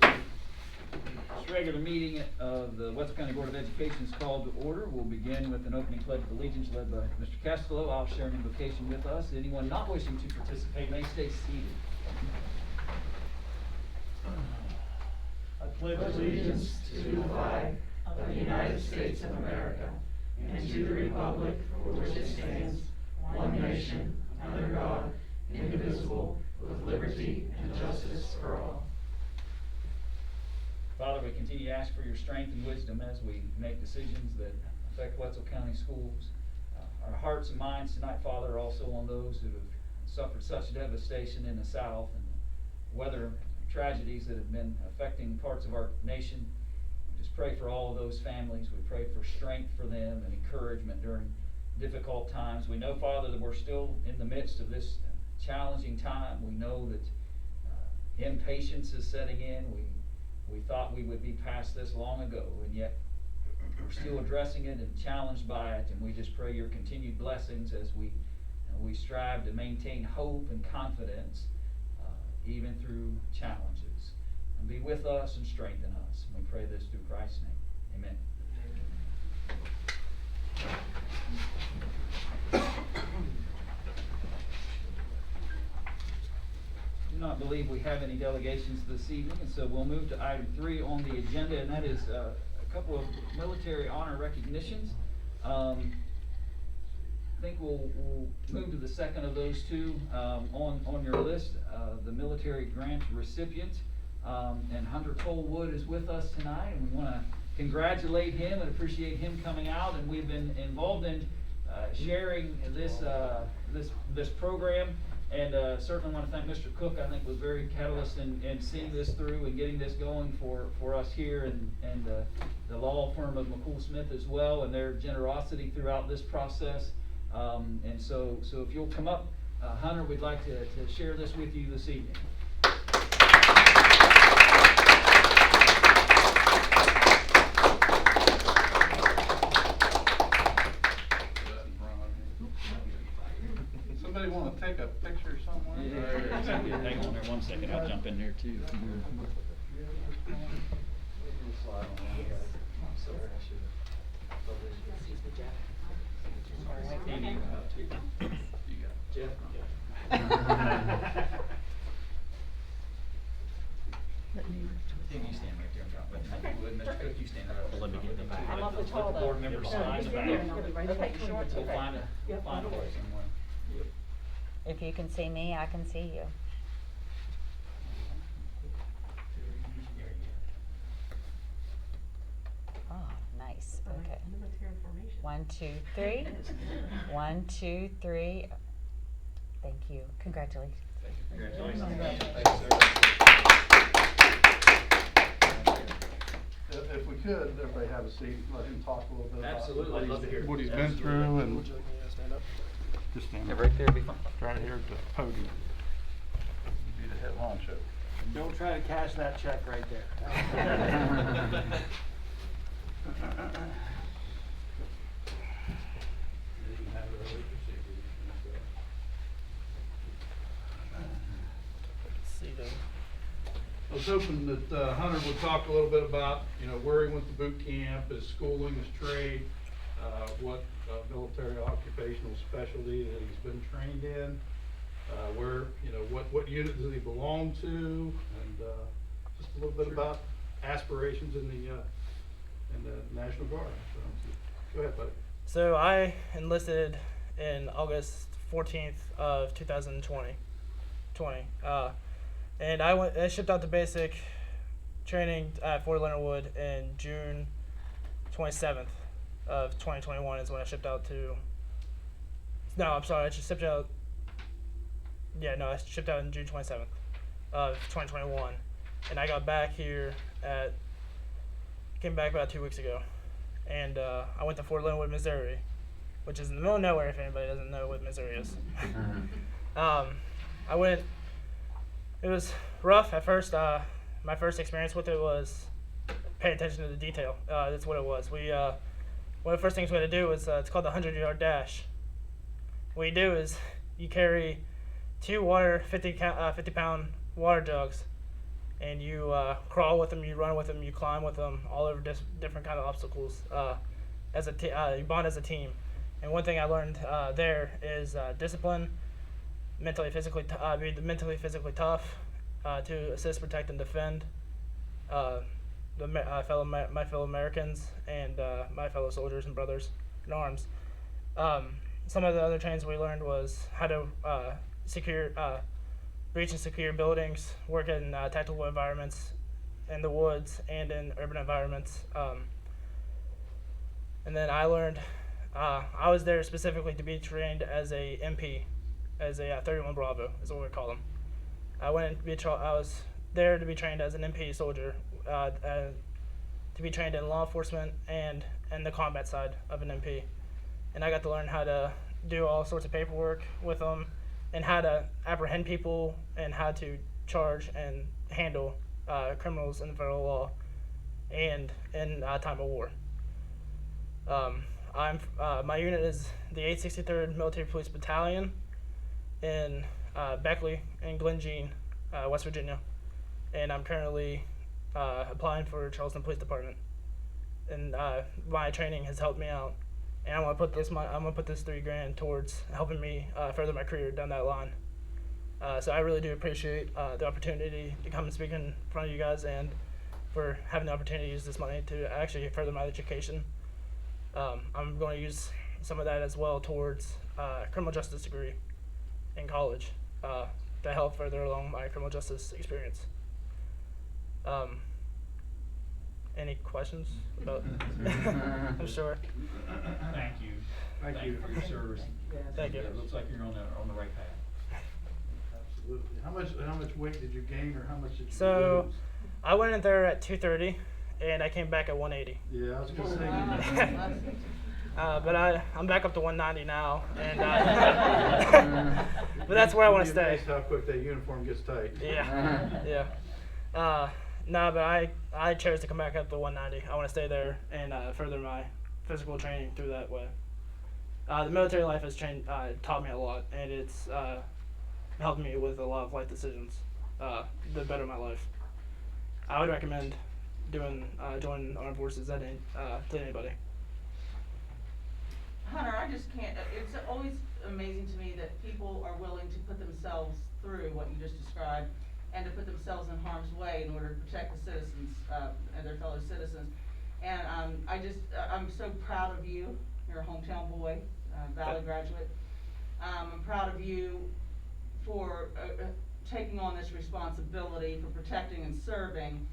This regular meeting of the Wetzel County Board of Education is called to order. We'll begin with an opening pledge of allegiance led by Mr. Castello. I'll share an invocation with us. Anyone not wishing to participate may stay seated. I pledge allegiance to the flag of the United States of America and to the republic for which it stands, one nation, under God, indivisible, with liberty and justice for all. Father, we continue to ask for your strength and wisdom as we make decisions that affect Wetzel County schools. Our hearts and minds tonight, Father, are also on those who have suffered such devastation in the South and weather tragedies that have been affecting parts of our nation. We just pray for all of those families. We pray for strength for them and encouragement during difficult times. We know, Father, that we're still in the midst of this challenging time. We know that impatience is setting in. We thought we would be past this long ago, and yet we're still addressing it and challenged by it, and we just pray your continued blessings as we strive to maintain hope and confidence even through challenges. And be with us and strengthen us. And we pray this through Christ's name. Amen. I do not believe we have any delegations this evening, and so we'll move to item 3 on the agenda, and that is a couple of military honor recognitions. I think we'll move to the second of those two on your list, the military grant recipient. And Hunter Tollwood is with us tonight, and we want to congratulate him and appreciate him coming out. And we've been involved in sharing this program, and certainly want to thank Mr. Cook. I think was very catalyst in seeing this through and getting this going for us here, and the law firm of McCool Smith as well, and their generosity throughout this process. And so if you'll come up, Hunter, we'd like to share this with you this evening. Somebody want to take a picture somewhere? Yeah. Hang on there 1 second. I'll jump in there too. Jeff? Tim, you stand right there and drop it. Mr. Cook, you stand right. Let me get the back. I'm awfully tall, Let the board though. members No, sign just the sit back. there and I'll be right there. Okay, sure, it's We'll okay. find Yep, a way somewhere. If you can see me, I can see you. Oh, nice. Okay. Military formation. 1, 2, 3. 1, 2, 3. Thank you. Congratulations. Congratulations. If we could, everybody have a seat, let him talk a little bit about Absolutely. I'd love to hear. what he's been through, and just stand Yeah, up. right there would be fine. Right here at the podium. Be the head honcho. Don't try to cash that check right there. I was hoping that Hunter would talk a little bit about, where he went to boot camp, his schooling, his trade, what military occupational specialty that he's been trained in, where, what unit does he belong to, and just a little bit about aspirations in the National Guard. So, go ahead, buddy. So I enlisted in August 14th of 2020. And I shipped out to basic training at Fort Leonard Wood in June 27th of 2021 is when I shipped out to. No, I'm sorry. I shipped out. Yeah, no, I shipped out in June 27th of 2021, and I got back here came back about 2 weeks ago, and I went to Fort Leonard Wood, Missouri, which is in the middle of nowhere if anybody doesn't know what Missouri is. I went. It was rough at first. My first experience with it was paying attention to the detail. That's what it was. One of the first things we had to do was it's called the 100-yard dash. What you do is you carry 2 50-pound water jugs, and you crawl with them, you run with them, you climb with them, all over different kind of obstacles. You bond as a team. And one thing I learned there is discipline, be mentally, physically tough, to assist, protect, and defend my fellow Americans and my fellow soldiers and brothers in arms. Some of the other trainings we learned was how to breach and secure buildings, work in tactical environments, in the woods and in urban environments. And then I learned, I was there specifically to be trained as a MP, as a 31 Bravo is what we call them. I was there to be trained as an MP soldier, to be trained in law enforcement and the combat side of an MP. And I got to learn how to do all sorts of paperwork with them, and how to apprehend people, and how to charge and handle criminals in the federal law and in time of war. My unit is the 863rd Military Police Battalion in Beckley and Glen Jean, West Virginia, and I'm currently applying for Charleston Police Department. And my training has helped me out, and I'm gonna put this $3,000 towards helping me further my career down that line. So I really do appreciate the opportunity to come and speak in front of you guys, and for having the opportunity to use this money to actually further my education. I'm going to use some of that as well towards criminal justice degree in college to help further along my criminal justice experience. Any questions about? I'm sure. Thank you. Thank you. for your service. Thank you. It looks like you're on the right path. Absolutely. How much weight did you gain, or how much did you So lose? I went in there at 230, and I came back at 180. Yeah, I was gonna say. But I'm back up to 190 now, and but that's where I want to You'd be stay. amazed how quick that uniform gets tight. Yeah. No, but I chose to come back up to 190. I want to stay there and further my physical training through that way. The military life has taught me a lot, and it's helped me with a lot of life decisions to better my life. I would recommend joining the armed forces to anybody. Hunter, I just can't, it's always amazing to me that people are willing to put themselves through what you just described, and to put themselves in harm's way in order to protect the citizens, and their fellow citizens. And I'm so proud of you. You're a hometown boy, Valley graduate. I'm proud of you for taking on this responsibility for protecting and serving.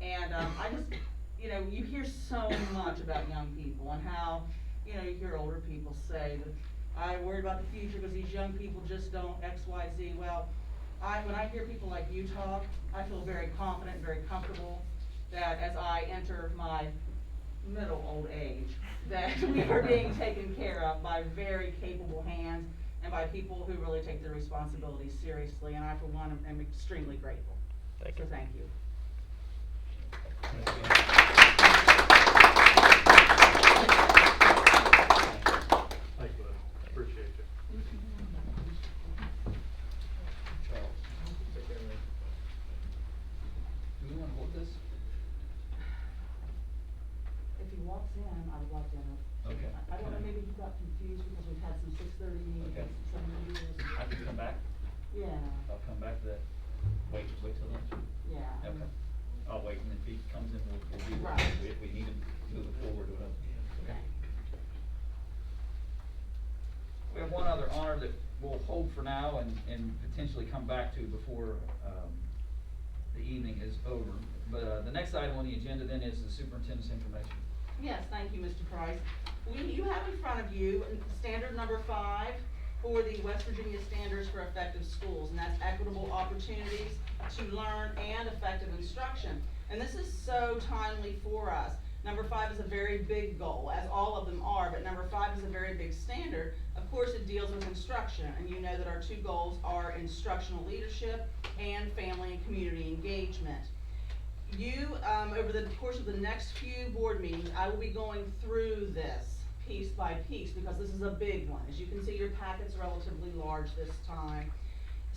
And I just, you hear so much about young people and how, you hear older people say that I worry about the future because these young people just don't X, Y, Z. Well, when I hear people like you talk, I feel very confident, very comfortable that as I enter my middle old age, that we are being taken care of by very capable hands and by people who really take their responsibilities seriously. And I, for one, am extremely grateful. Thank you. So thank you. Thanks, bud. Appreciate you. Charles. Do we want to hold this? If he walks in, I would like to. Okay. I don't know, maybe he got confused because we've had some 6:30 meetings, Okay. some meetings. I can come back. Yeah, I'll come back to that. Wait till lunch. yeah. Okay. I'll wait, and if he comes in, we'll do that. Right. If we need to move it forward, we'll. Okay. We have one other honor that we'll hold for now and potentially come back to before the evening is over. But the next item on the agenda then is the superintendent's information. Yes, thank you, Mr. Price. You have in front of you standard number 5 for the West Virginia Standards for Effective Schools, and that's equitable opportunities to learn and effective instruction. And this is so timely for us. Number 5 is a very big goal, as all of them are, but number 5 is a very big standard. Of course, it deals with instruction, and you know that our 2 goals are instructional leadership and family and community engagement. Over the course of the next few board meetings, I will be going through this piece by piece because this is a big one. As you can see, your packet's relatively large this time.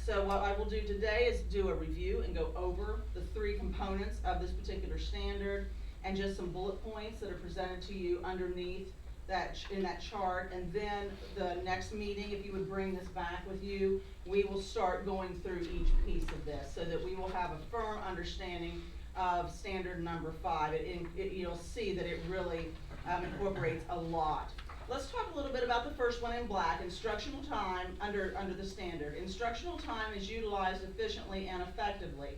So what I will do today is do a review and go over the 3 components of this particular standard and just some bullet points that are presented to you underneath that, in that chart. And then the next meeting, if you would bring this back with you, we will start going through each piece of this so that we will have a firm understanding of standard number 5. You'll see that it really incorporates a lot. Let's talk a little bit about the first one in black, instructional time under the standard. Instructional time is utilized efficiently and effectively.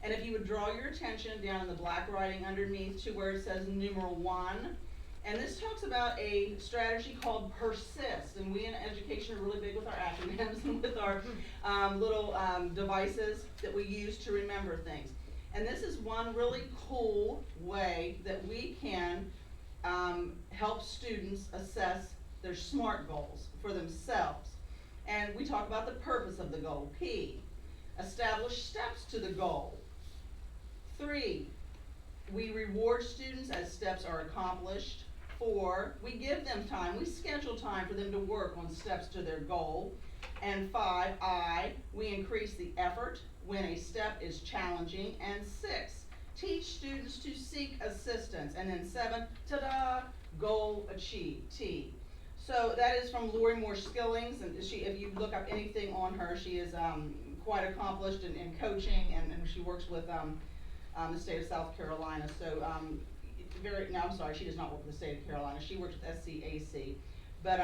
And if you would draw your attention down in the black writing underneath to where it says numeral 1, and this talks about a strategy called persist. And we in education are really big with our acronyms and with our little devices that we use to remember things. And this is one really cool way that we can help students assess their SMART goals for themselves. And we talk about the purpose of the goal, P. Establish steps to the goal. 3, we reward students as steps are accomplished. 4, we give them time, we schedule time for them to work on steps to their goal. And 5, I, we increase the effort when a step is challenging. And 6, teach students to seek assistance. And then 7, ta-da, goal achieved, T. So that is from Lori Moore Skillings, and if you look up anything on her, she is quite accomplished in coaching, and she works with the state of South Carolina. So I'm sorry, she does not work with the state of Carolina. She works with SCAC. But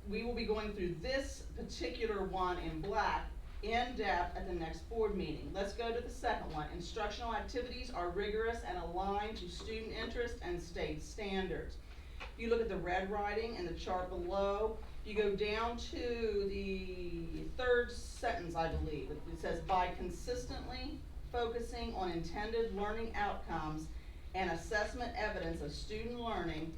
we will be going through this particular one in black in depth at the next board meeting. Let's go to the second one. Instructional activities are rigorous and aligned to student interest and state standards. If you look at the red writing in the chart below, you go down to the 3rd sentence, I believe. It says, by consistently focusing on intended learning outcomes and assessment evidence of student learning,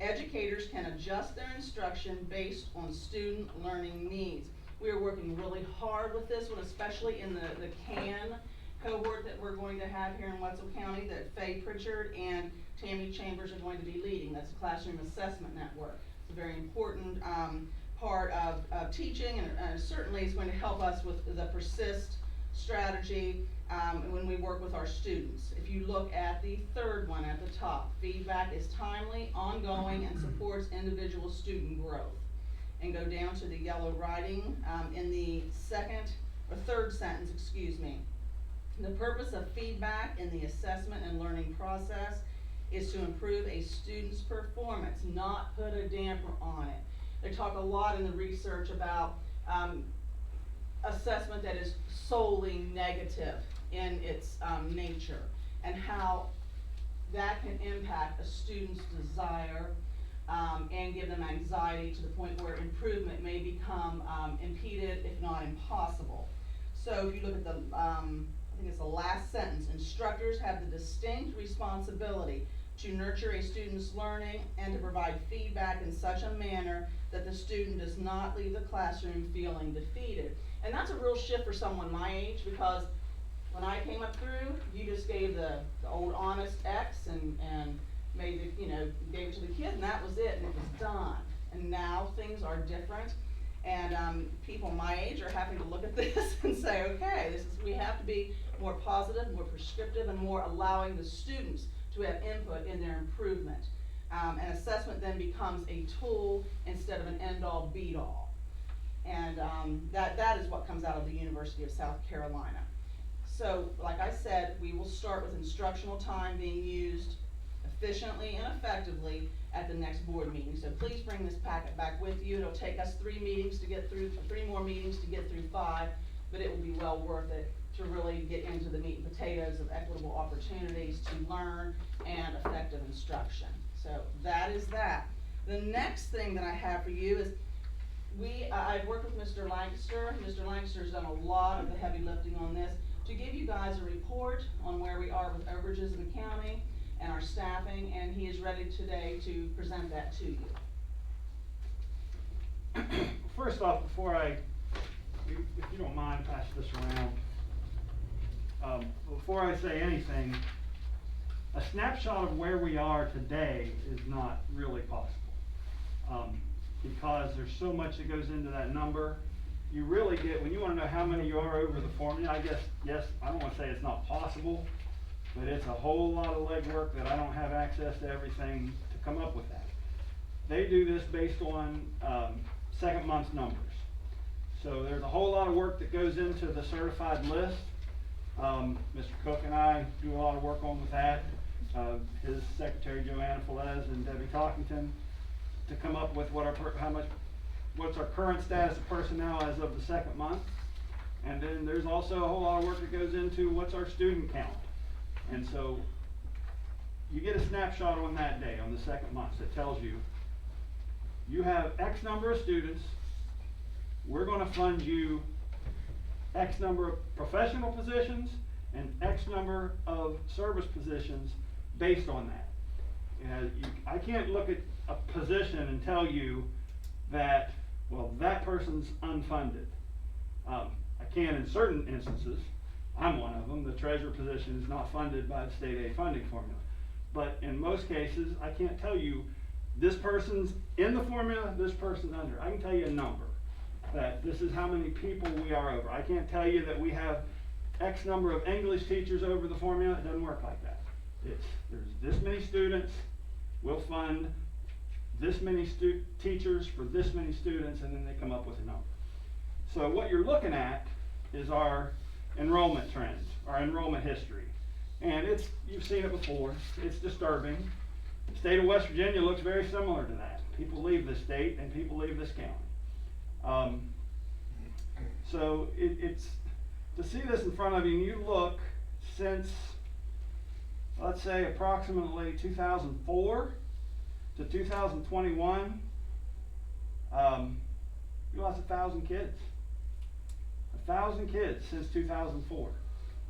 educators can adjust their instruction based on student learning needs. We are working really hard with this one, especially in the CAN cohort that we're going to have here in Wetzel County that Faye Pritchard and Tammy Chambers are going to be leading. That's the Classroom Assessment Network. It's a very important part of teaching, and certainly is going to help us with the persist strategy when we work with our students. If you look at the 3rd one at the top, feedback is timely, ongoing, and supports individual student growth. And go down to the yellow writing in the 3rd sentence, excuse me. The purpose of feedback in the assessment and learning process is to improve a student's performance, not put a damper on it. They talk a lot in the research about assessment that is solely negative in its nature, and how that can impact a student's desire and give them anxiety to the point where improvement may become impeded, if not impossible. So if you look at the, I think it's the last sentence, instructors have the distinct responsibility to nurture a student's learning and to provide feedback in such a manner that the student does not leave the classroom feeling defeated. And that's a real shift for someone my age, because when I came up through, you just gave the old honest X and made it, gave it to the kid, and that was it, and it was done. And now things are different, and people my age are having to look at this and say, okay, we have to be more positive, more prescriptive, and more allowing the students to have input in their improvement. And assessment then becomes a tool instead of an end-all, beat-all. And that is what comes out of the University of South Carolina. So, like I said, we will start with instructional time being used efficiently and effectively at the next board meeting. So please bring this packet back with you. It'll take us 3 meetings to get through, 3 more meetings to get through 5, but it will be well worth it to really get into the meat and potatoes of equitable opportunities to learn and effective instruction. So that is that. The next thing that I have for you is I've worked with Mr. Lancaster. Mr. Lancaster's done a lot of the heavy lifting on this to give you guys a report on where we are with overages in the county and our staffing, and he is ready today to present that to you. First off, if you don't mind, pass this around. Before I say anything, a snapshot of where we are today is not really possible, because there's so much that goes into that number, you really get, when you wanna know how many you are over the formula, I guess, yes, I don't wanna say it's not possible, but it's a whole lot of legwork that I don't have access to everything to come up with that. They do this based on, second month's numbers. So there's a whole lot of work that goes into the certified list. Mr. Cook and I do a lot of work on with that. His secretary Joanna Felez and Debbie Talkington to come up with what what's our current status of personnel as of the second month. And then there's also a whole lot of work that goes into what's our student count. And so you get a snapshot on that day, on the second month, that tells you, you have X number of students, we're gonna fund you X number of professional positions and X number of service positions based on that. I can't look at a position and tell you that, well, that person's unfunded. I can in certain instances. I'm one of them. The treasurer position is not funded by the state aid funding formula. But in most cases, I can't tell you this person's in the formula, this person's under. I can tell you a number, that this is how many people we are over. I can't tell you that we have X number of English teachers over the formula. It doesn't work like that. There's this many students, we'll fund this many teachers for this many students, and then they come up with a number. So what you're looking at is our enrollment trends, our enrollment history. And you've seen it before, it's disturbing. The state of West Virginia looks very similar to that. People leave this state and people leave this county. So it's, to see this in front of you, and you look since, let's say, approximately 2004 to 2021, we lost 1,000 kids. 1,000 kids since 2004.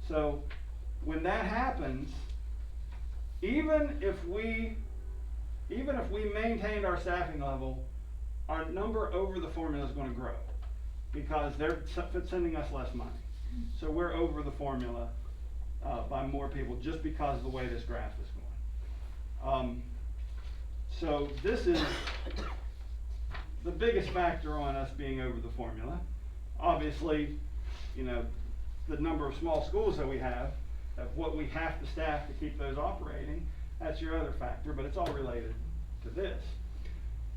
So when that happens, even if we maintained our staffing level, our number over the formula is going to grow because they're sending us less money. So we're over the formula by more people just because of the way this graph is going. So this is the biggest factor on us being over the formula. Obviously, you know, the number of small schools that we have, of what we have to staff to keep those operating, that's your other factor, but it's all related to this.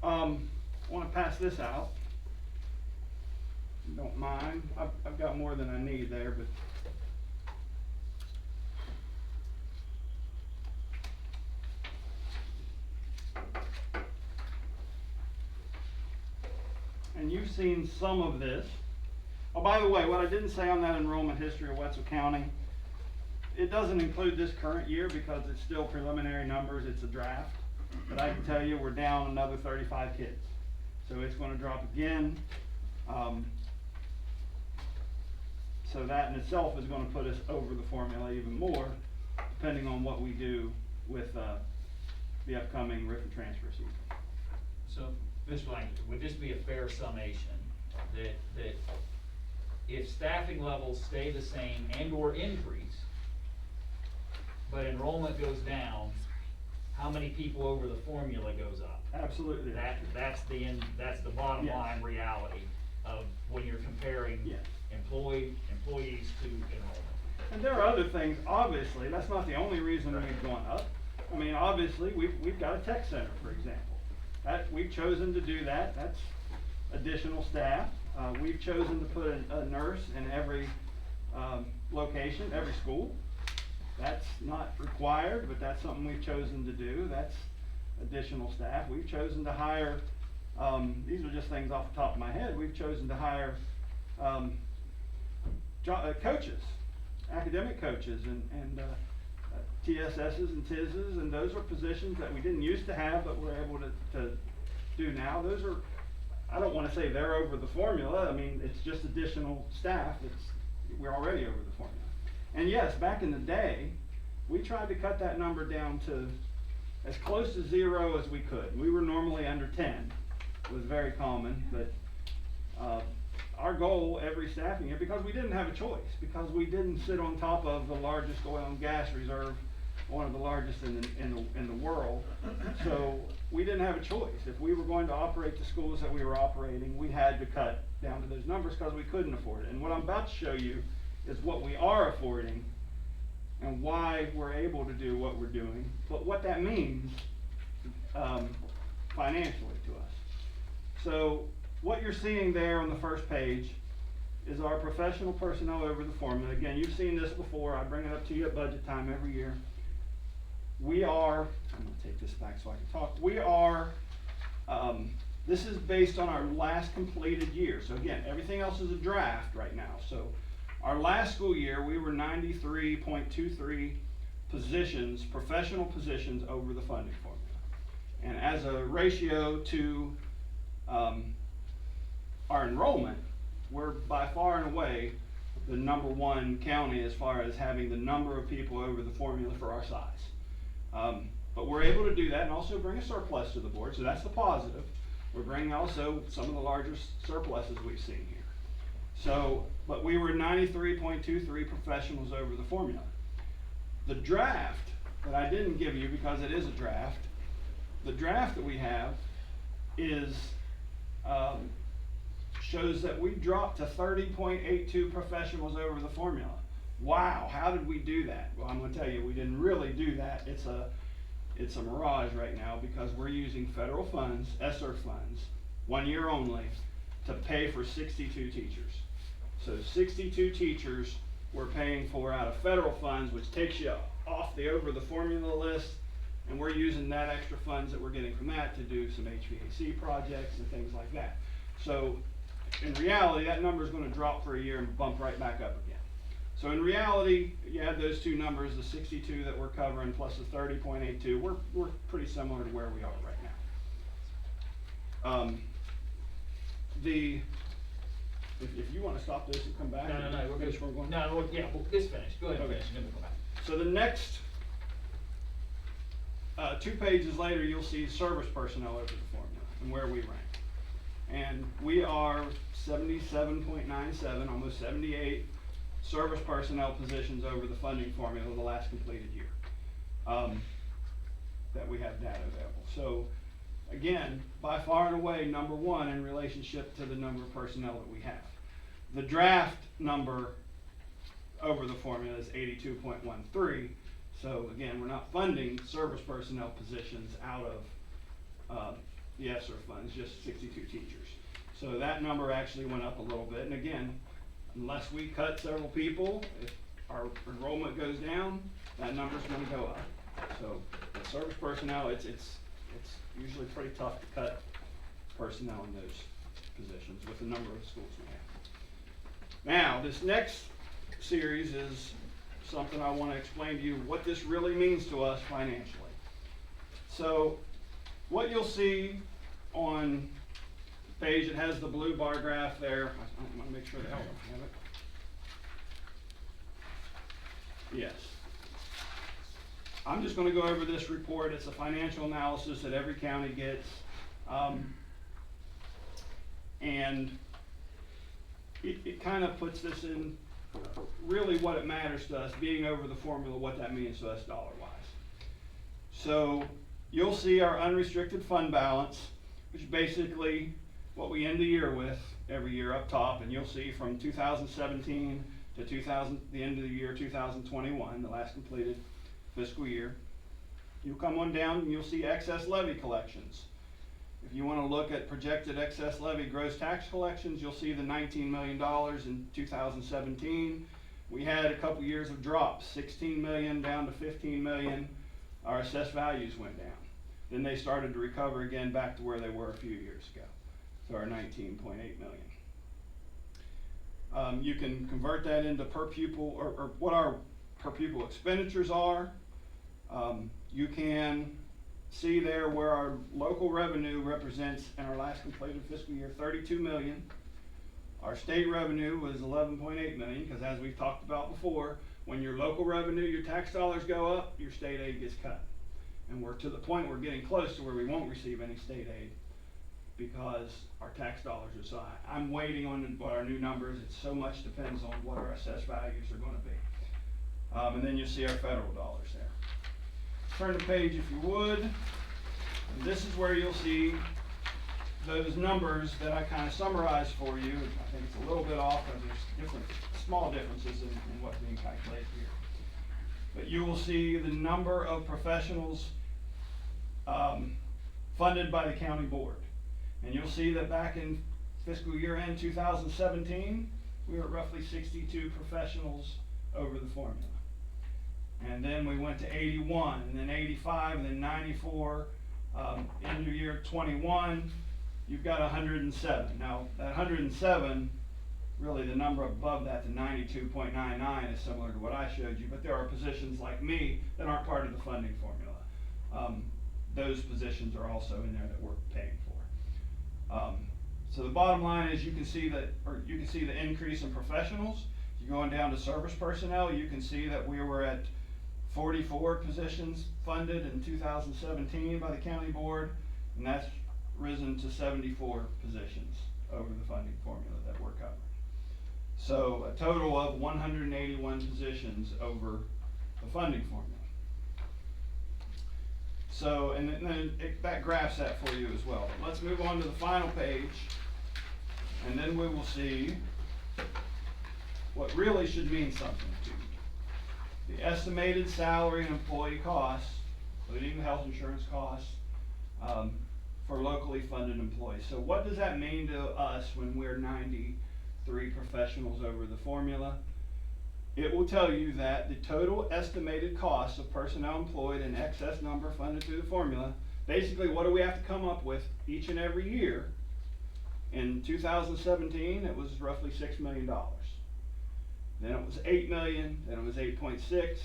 I want to pass this out. If you don't mind. I've got more than I need there, but and you've seen some of this. Oh, by the way, what I didn't say on that enrollment history of Wetzel County, it doesn't include this current year because it's still preliminary numbers, it's a draft. But I can tell you we're down another 35 kids. So it's going to drop again. So that in itself is going to put us over the formula even more, depending on what we do with the upcoming RIF and transfer season. So, Mr. Lang, would this be a fair summation that if staffing levels stay the same and or increase, but enrollment goes down, how many people over the formula goes up? Absolutely. That's the bottom Yes. line reality of when you're comparing Yes. employees to enrollment. And there are other things, obviously, that's not the only reason we've gone up. I mean, obviously, we've got a tech center, for example. We've chosen to do that, that's additional staff. We've chosen to put a nurse in every location, every school. That's not required, but that's something we've chosen to do. That's additional staff. We've chosen to hire, these are just things off the top of my head, we've chosen to hire coaches, academic coaches, and TSSs and TISs, and those are positions that we didn't used to have, but we're able to do now. Those are, I don't want to say they're over the formula. I mean, it's just additional staff. We're already over the formula. And yes, back in the day, we tried to cut that number down to as close to 0 as we could. We were normally under 10. It was very common, but our goal every staffing year, because we didn't have a choice, because we didn't sit on top of the largest oil and gas reserve one of the largest in the world. So we didn't have a choice. If we were going to operate the schools that we were operating, we had to cut down to those numbers because we couldn't afford it. And what I'm about to show you is what we are affording and why we're able to do what we're doing, but what that means financially to us. So what you're seeing there on the first page is our professional personnel over the formula. Again, you've seen this before. I bring it up to you at budget time every year. We are, I'm gonna take this back so I can talk. We are, this is based on our last completed year. So again, everything else is a draft right now. So our last school year, we were 93.23 positions, professional positions over the funding formula. And as a ratio to our enrollment, we're by far and away the #1 county as far as having the number of people over the formula for our size. But we're able to do that and also bring a surplus to the board, so that's the positive. We're bringing also some of the larger surpluses we've seen here. So, but we were 93.23 professionals over the formula. The draft that I didn't give you because it is a draft, the draft that we have is, shows that we dropped to 30.82 professionals over the formula. Wow, how did we do that? Well, I'm gonna tell you, we didn't really do that. It's a mirage right now because we're using federal funds, ESSER funds, 1 year only, to pay for 62 teachers. So 62 teachers we're paying for out of federal funds, which takes you off the over the formula list, and we're using that extra funds that we're getting from that to do some HVAC projects and things like that. So in reality, that number is going to drop for a year and bump right back up again. So in reality, you add those two numbers, the 62 that we're covering plus the 30.82, we're pretty similar to where we are right now. If you want to stop this and come back. No, we're good. Finish where we're going. No, yeah, this finished. Go ahead and Okay. finish, and then we'll go back. So the next 2 pages later, you'll see service personnel over the formula and where we rank. And we are 77.97, almost 78 service personnel positions over the funding formula the last completed year that we have data available. So again, by far and away, #1 in relationship to the number of personnel that we have. The draft number over the formula is 82.13. So again, we're not funding service personnel positions out of the ESSER funds, just 62 teachers. So that number actually went up a little bit. And again, unless we cut several people, if our enrollment goes down, that number's going to go up. So the service personnel, it's usually pretty tough to cut personnel in those positions with the number of schools we have. Now, this next series is something I want to explain to you what this really means to us financially. So what you'll see on the page, it has the blue bar graph there. I want to make sure the Elder have it. Yes. I'm just going to go over this report. It's a financial analysis that every county gets. And it kind of puts this in really what it matters to us, being over the formula, what that means to us dollar-wise. So you'll see our unrestricted fund balance, which is basically what we end the year with every year up top, and you'll see from 2017 to the end of the year 2021, the last completed fiscal year. You'll come on down and you'll see excess levy collections. If you want to look at projected excess levy gross tax collections, you'll see the $19 million in 2017. We had a couple years of drops, 16 million down to 15 million. Our assessed values went down. Then they started to recover again back to where they were a few years ago. So our 19.8 million. You can convert that into per pupil or what our per pupil expenditures are. You can see there where our local revenue represents in our last completed fiscal year 32 million. Our state revenue was 11.8 million because as we've talked about before, when your local revenue, your tax dollars go up, your state aid gets cut. And we're to the point we're getting close to where we won't receive any state aid because our tax dollars are so high. I'm waiting on what our new numbers. It so much depends on what our assessed values are going to be. And then you see our federal dollars there. turn the page if you would. And this is where you'll see those numbers that I kind of summarized for you. I think it's a little bit off, and there's small differences in what's being calculated here. But you will see the number of professionals funded by the county board. And you'll see that back in fiscal year end 2017, we were at roughly 62 professionals over the formula. And then we went to 81, and then 85, and then 94. End of year 21, you've got 107. Now, that 107, really the number above that, the 92.99, is similar to what I showed you, but there are positions like me that aren't part of the funding formula. Those positions are also in there that we're paying for. So the bottom line is you can see the increase in professionals. You're going down to service personnel, you can see that we were at 44 positions funded in 2017 by the county board, and that's risen to 74 positions over the funding formula that we're covering. So a total of 181 positions over the funding formula. So, and then that graphs that for you as well. Let's move on to the final page, and then we will see what really should mean something to you. The estimated salary and employee costs, including the health insurance costs, for locally funded employees. So what does that mean to us when we're 93 professionals over the formula? It will tell you that the total estimated cost of personnel employed in excess number funded through the formula, basically what do we have to come up with each and every year? In 2017, it was roughly $6 million. Then it was 8 million, then it was 8.6.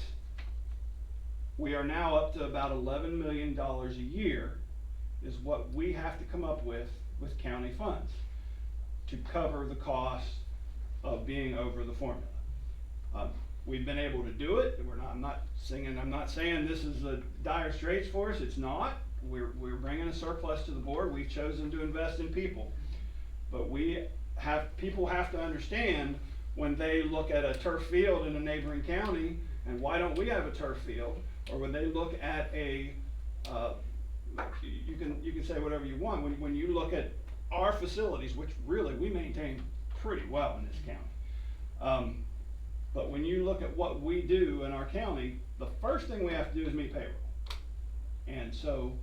We are now up to about $11 million a year is what we have to come up with county funds to cover the cost of being over the formula. We've been able to do it. I'm not saying this is a dire straits for us. It's not. We're bringing a surplus to the board. We've chosen to invest in people. But people have to understand when they look at a turf field in a neighboring county, and why don't we have a turf field? Or when they look at you can say whatever you want. When you look at our facilities, which really we maintain pretty well in this county. But when you look at what we do in our county, the first thing we have to do is meet payroll. And so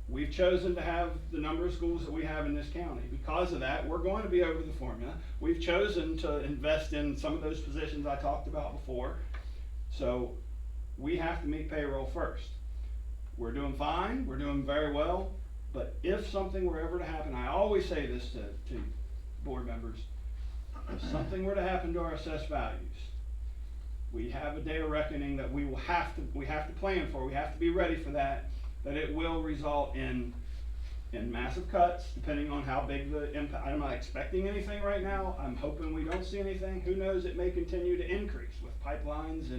we've chosen to have the number of schools that we have in this county. Because of that, we're going to be over the formula. We've chosen to invest in some of those positions I talked about before. So we have to meet payroll first. We're doing fine, we're doing very well, but if something were ever to happen, I always say this to board members, if something were to happen to our assessed values, we have a day of reckoning that we have to plan for, we have to be ready for that it will result in massive cuts, depending on how big the impact. I'm not expecting anything right now. I'm hoping we don't see anything. Who knows, it may continue to increase with pipelines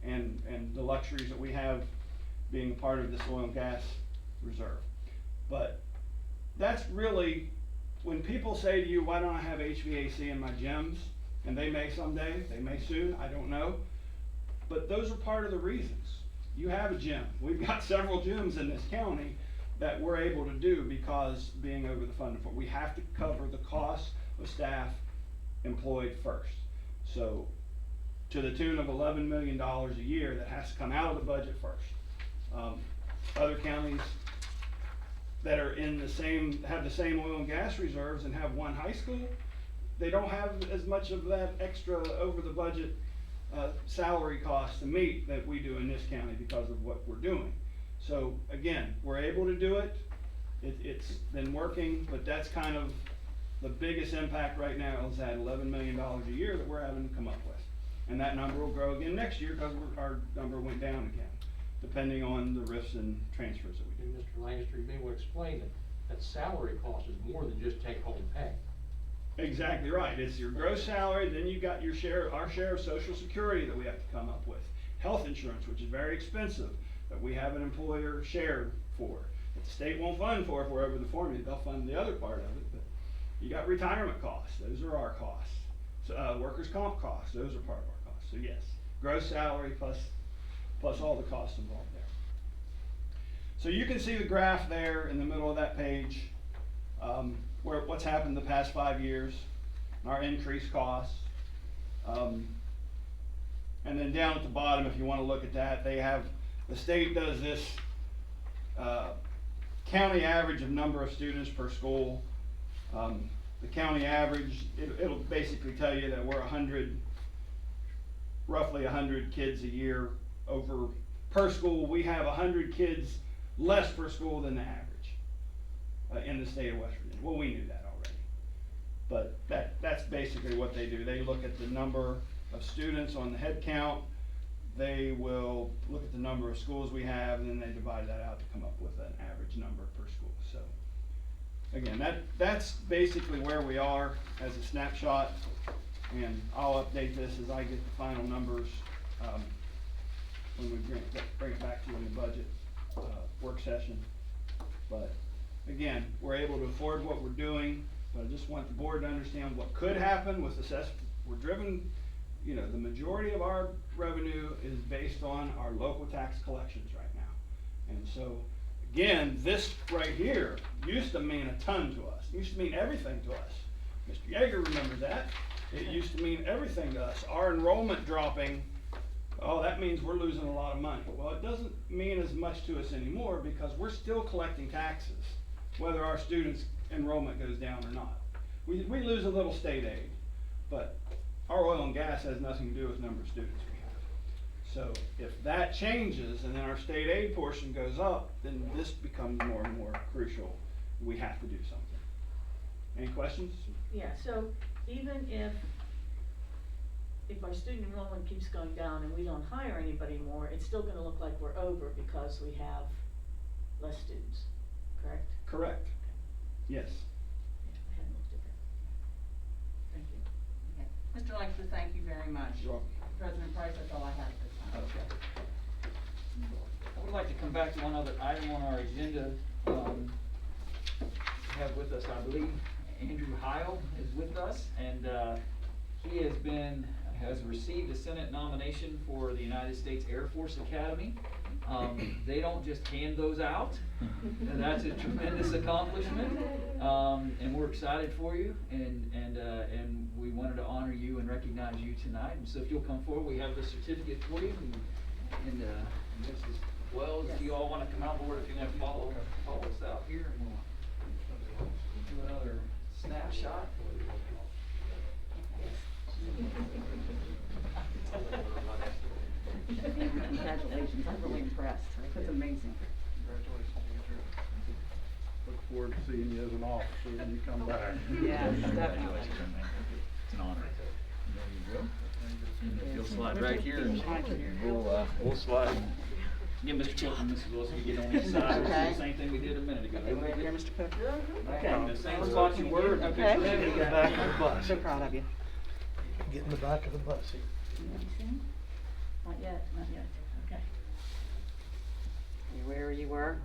and the luxuries that we have being part of this oil and gas reserve. But that's really, when people say to you, why don't I have HVAC in my gyms? And they may someday, they may soon, I don't know. But those are part of the reasons. You have a gym. We've got several gyms in this county that we're able to do because being over the funding for. We have to cover the cost of staff employed first. So to the tune of $11 million a year, that has to come out of the budget first. Other counties that are have the same oil and gas reserves and have one high school, they don't have as much of that extra over the budget salary cost to meet that we do in this county because of what we're doing. So again, we're able to do it. It's been working, but that's kind of the biggest impact right now is that $11 million a year that we're having to come up with. And that number will grow again next year because our number went down again, depending on the rifts and transfers that we do. And Mr. Lancaster, you may want to explain that salary cost is more than just take-home pay. Exactly right. It's your gross salary, then you got your our share of Social Security that we have to come up with. Health insurance, which is very expensive, that we have an employer share for. That the state won't fund for if we're over the formula, they'll fund the other part of it. But you got retirement costs, those are our costs. So, workers' comp costs, those are part of our costs. So yes, gross salary plus plus all the costs involved there. So you can see the graph there in the middle of that page, what's happened the past 5 years, our increased costs. And then down at the bottom, if you want to look at that, the state does this county average of number of students per school. The county average, it'll basically tell you that we're roughly 100 kids a year over per school. We have 100 kids less per school than the average in the state of West Virginia. Well, we knew that already, but that's basically what they do. They look at the number of students on the head count. They will look at the number of schools we have, and then they divide that out to come up with an average number per school. So again, that's basically where we are as a snapshot, and I'll update this as I get the final numbers when we bring it back to you in the budget work session. But again, we're able to afford what we're doing, but I just want the board to understand what could happen with assessment. We're driven, the majority of our revenue is based on our local tax collections right now. And so, again, this right here used to mean a ton to us. It used to mean everything to us. Mr. Yeager remembers that. It used to mean everything to us. Our enrollment dropping, that means we're losing a lot of money. Well, it doesn't mean as much to us anymore because we're still collecting taxes, whether our students' enrollment goes down or not. We lose a little state aid, but our oil and gas has nothing to do with the number of students we have. So if that changes and then our state aid portion goes up, then this becomes more and more crucial. We have to do something. Any questions? Yeah, so even if our student enrollment keeps going down and we don't hire anybody more, it's still gonna look like we're over because we have less students, correct? Correct. Yes. Yeah, I hadn't looked at that. Thank you. Okay. Mr. Lancaster, thank you very much. You're welcome. President Price, that's all I have at this time. Okay. I would like to come back to one other item on our agenda. We have with us, I believe, Andrew Heil is with us, and he has received a Senate nomination for the United States Air Force Academy. They don't just hand those out, and that's a tremendous accomplishment, and we're excited for you, and we wanted to honor you and recognize you tonight. And so if you'll come forward, we have the certificate for you, and just as well as you all want to come out board, if you're going to follow us out here, and we'll do another snapshot. Congratulations, I'm really impressed. That's amazing. Congratulations, Andrew. Look forward to seeing you as an officer when you come back. Yes, definitely. It's an honor. There you go. You'll slide right here, and we'll slide. Give Mr. Cook and Mrs. Wilson, get on each side. We'll do the same thing we did a minute ago. Okay, right here, Mr. Cook. Okay, the same spot you were. Okay. Get in the back of the bus. So proud of you. Get in the back of the bus. Not yet, okay. Where you were?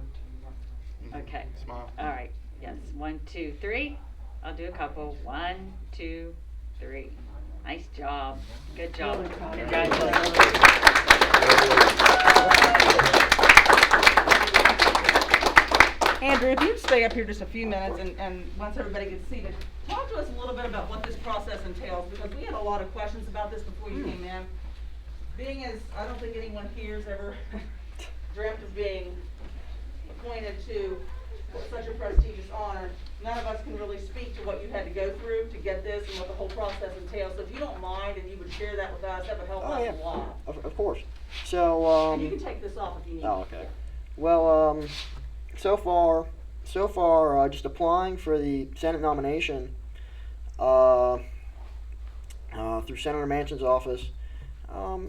Okay. Smile. All right. Yes. 1, 2, 3. I'll do a couple. 1, 2, 3. Nice job. Good job. Really proud of you. Congratulations. Andrew, if you'd stay up here just a few minutes and once everybody gets seated, talk to us a little bit about what this process entails, because we had a lot of questions about this before you came in. Being as, I don't think anyone here has ever dreamt of being appointed to such a prestigious honor, none of us can really speak to what you had to go through to get this and what the whole process entails. So if you don't mind and you would share that with us, that would help us a lot. Of course. So, And you can take this off if you need. Oh, okay. Well, so far, just applying for the Senate nomination, through Senator Manchin's office.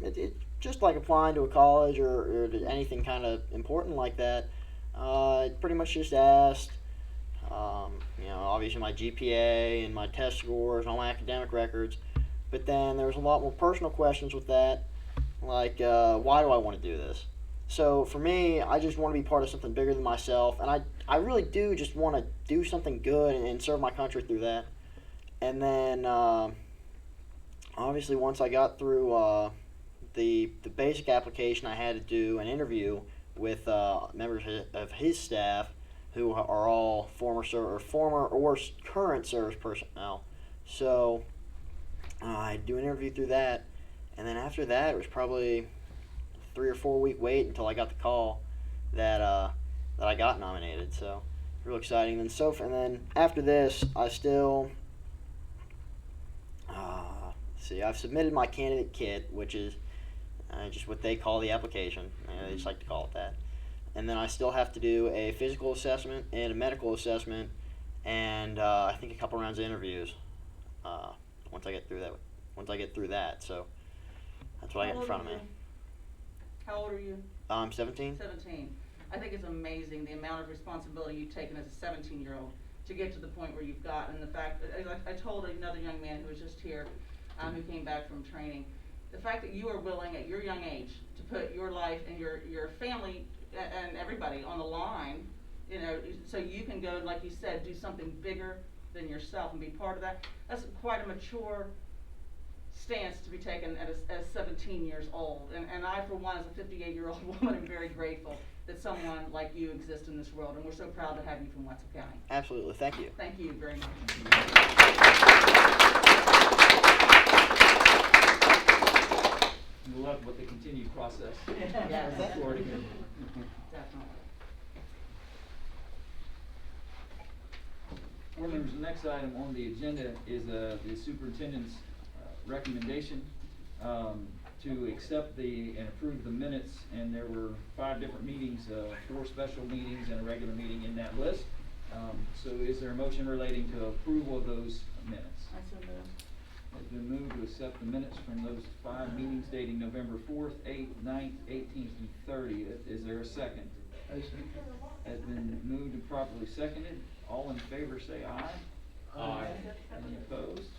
It's just like applying to a college or to anything kind of important like that. Pretty much just asked, obviously my GPA and my test scores and all my academic records. But then there was a lot more personal questions with that, like why do I want to do this? So for me, I just want to be part of something bigger than myself, and I really do just want to do something good and serve my country through that. And then obviously once I got through the basic application, I had to do an interview with members of his staff who are all former or current service personnel. So I do an interview through that, and then after that, it was probably a 3 or 4 week wait until I got the call that I got nominated. So real exciting. And then after this, I still I've submitted my candidate kit, which is just what they call the application. They just like to call it that. And then I still have to do a physical assessment and a medical assessment, and I think a couple rounds of interviews. Once I get through that, so that's what I got in front of me. How old are you? I'm 17. 17. I think it's amazing the amount of responsibility you've taken as a 17-year-old to get to the point where you've gotten. And the fact that I told another young man who was just here, who came back from training, the fact that you are willing at your young age to put your life and your family and everybody on the line, you know, so you can go, like you said, do something bigger than yourself and be part of that. That's quite a mature stance to be taken as 17 years old. And I, for one, as a 58-year-old woman, am very grateful that someone like you exists in this world, and we're so proud to have you from Wetzel County. Absolutely. Thank you. Thank you very much. Good luck with the continued process. Yes. Look forward to it. Definitely. Board members, the next item on the agenda is the superintendent's recommendation to accept and approve the minutes, and there were 5 different meetings, 4 special meetings and a regular meeting in that list. So is there a motion relating to approval of those minutes? I so move. It's been moved to accept the minutes from those 5 meetings dating November 4th, 8th, 9th, 18th, and 30th. Is there a second? Has been moved and properly seconded. All in favor say aye. Aye. Any opposed?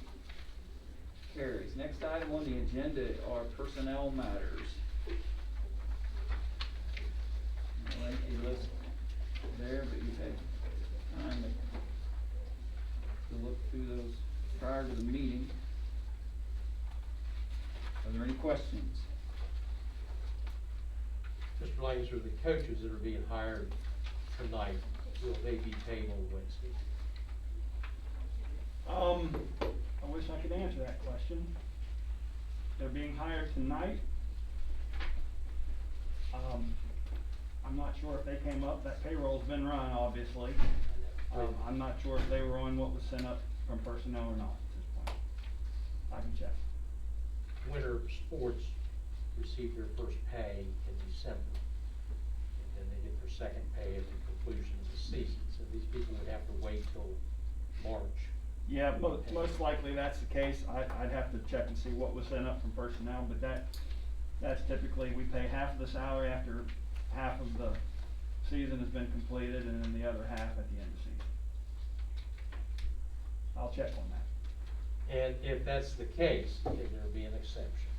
Carries. Next item on the agenda are personnel matters. Lengthy list there, but you've had time to look through those prior to the meeting. Are there any questions? Mr. Langsford, the coaches that are being hired tonight, will they be paid on Wednesday? I wish I could answer that question. They're being hired tonight. I'm not sure if they came up, that payroll's been run, obviously. I'm not sure if they were on what was sent up from personnel or not at this point. I can check. Winter sports receive their first pay in December, and then they get their second pay at the conclusion of the season. So these people would have to wait till March. Yeah, most likely that's the case. I'd have to check and see what was sent up from personnel, but that's typically, we pay half of the salary after half of the season has been completed, and then the other half at the end of the season. I'll check on that. And if that's the case, can there be an exception?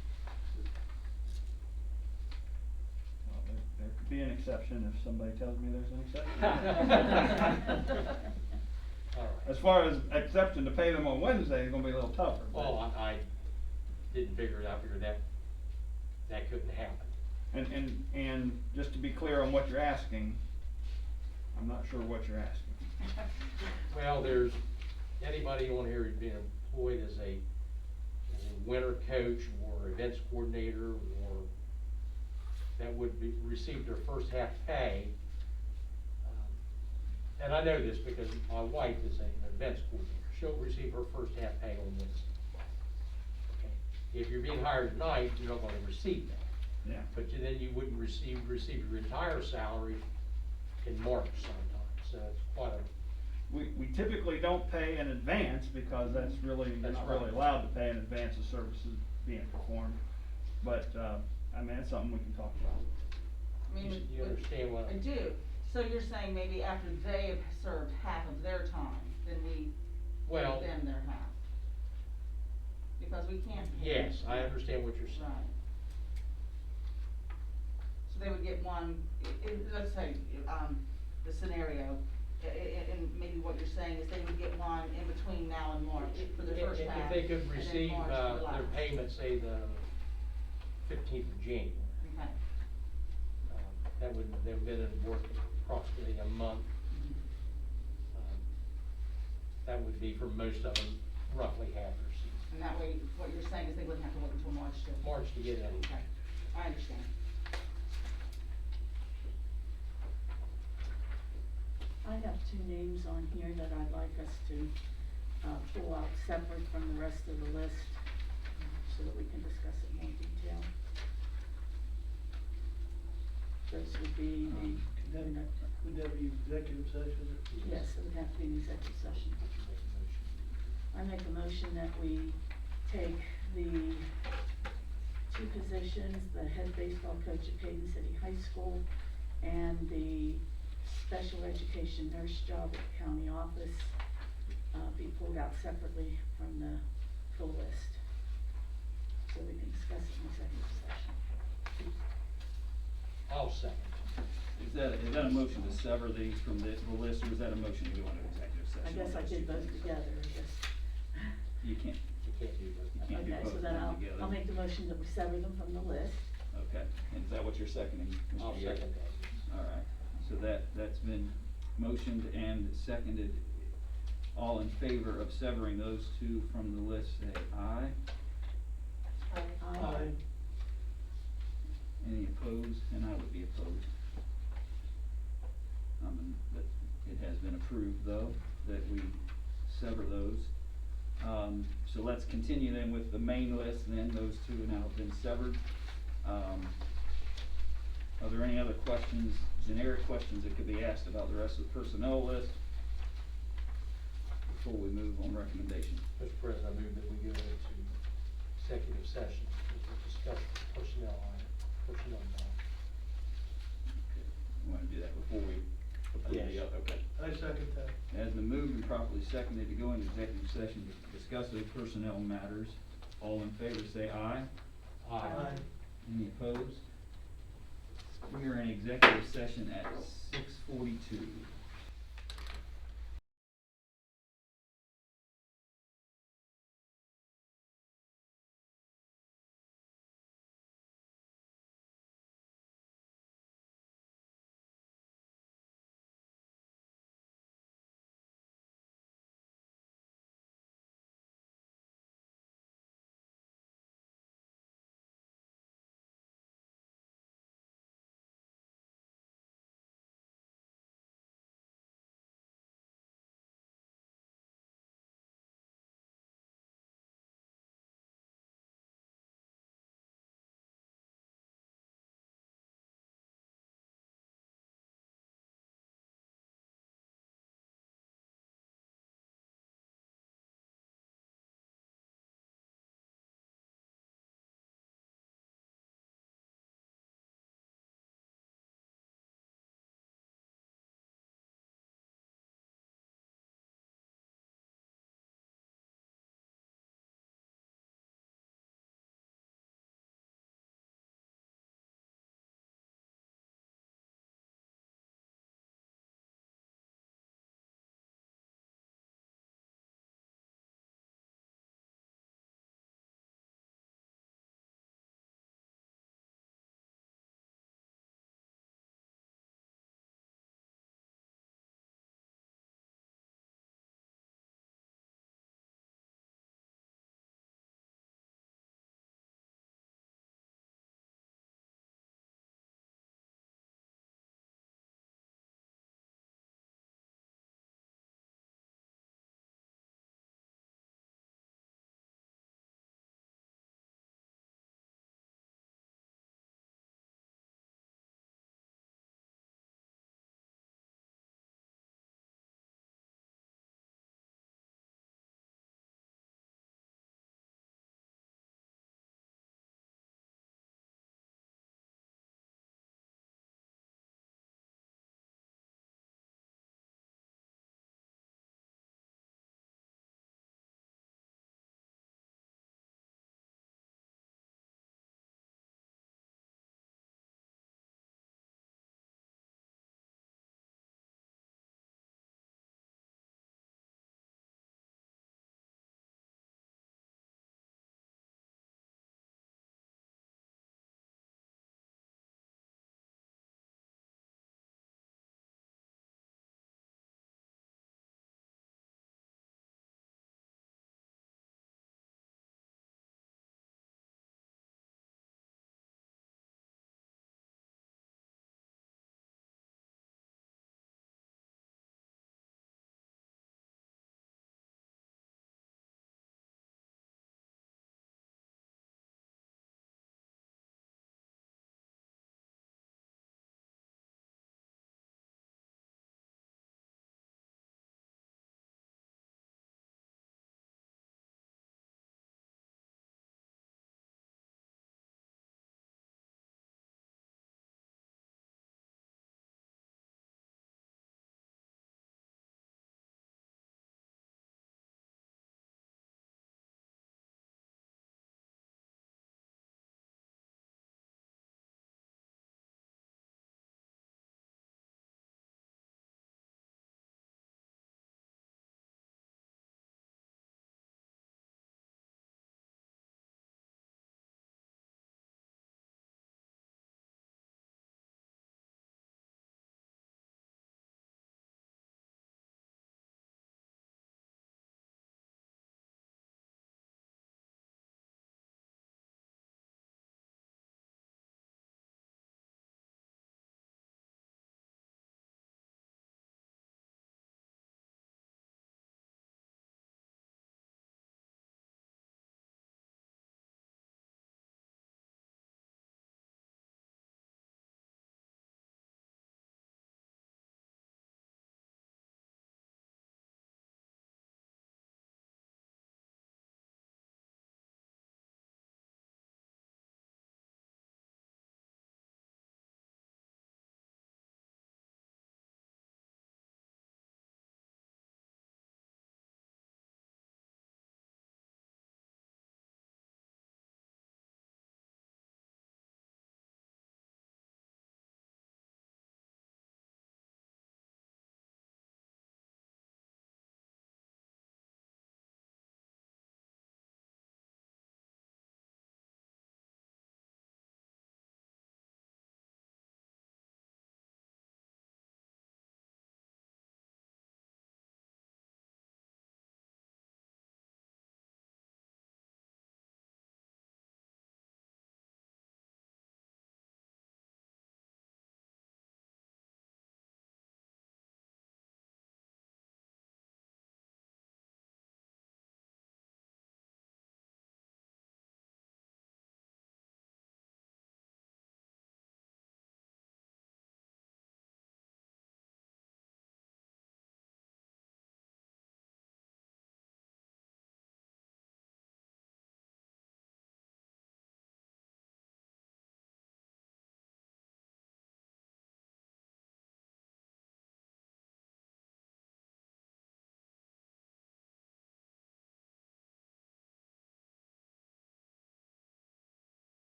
Well, there could be an exception if somebody tells me there's an exception. All right. As far as exception to pay them on Wednesday, it's gonna be a little tougher. but- Well, I didn't figure it out. I figured that couldn't happen. And just to be clear on what you're asking, I'm not sure what you're asking. Well, there's anybody on here who's being employed as a winter coach or events coordinator, or that would receive their first half pay. And I know this because my wife is an events coordinator. She'll receive her first half pay on Wednesday. Okay. If you're being hired tonight, you're not gonna receive that. Yeah. But then you wouldn't receive your entire salary in March sometime, so it's quite a. We typically don't pay in advance because you're That's not right. really allowed to pay in advance of services being performed. But, I mean, it's something we can talk about. I mean, You understand what I do. So you're saying maybe after they have served half of their time, then we Well, give them their half? Because we can't. yes, I understand what you're saying. Right. So they would get one, let's say, the scenario, and maybe what you're saying is they would get one in between now and March for their first half. If they could and then receive, March for their last. payment, say the 15th of January. Okay. That would, they've been in work approximately a month. That would be for most of them, roughly half their season. And that way, what you're saying is they wouldn't have to wait until March to. March to get it. Okay, I understand. I have two names on here that I'd like us to, pull out separate from the rest of the list, so that we can discuss it in more detail. Those would be Would that be executive session? yes, it would have to be an executive session. I make a motion that we take the two positions, the head baseball coach at Hayden City High School and the special education nurse job at the county office, be pulled out separately from the full list, so we can discuss it in executive session. I'll second. Is that a motion to sever these from the list, or is that a motion to go into executive session? I guess I did both together, I guess. You can't, You can't do both. you can't do Okay, both so of then them together. I'll make the motion that we sever them from the list. Okay, and is that what you're seconding? Mr. I'll Diaz? second that. All right, so that's been motioned and seconded. All in favor of severing those two from the list, say aye. Aye. Any opposed? And I would be opposed. But it has been approved, though, that we sever those. So let's continue then with the main list, then those two now have been severed. Are there any other questions, generic questions that could be asked about the rest of the personnel list before we move on recommendation? Mr. President, I move that we go into executive session to discuss personnel matter. Okay, we want to do that before we approve the Yes. other, okay. I second that. Has been moved and properly seconded to go into executive session to discuss those personnel matters. All in favor say aye. Aye. Any opposed? We are in executive session at 6:42.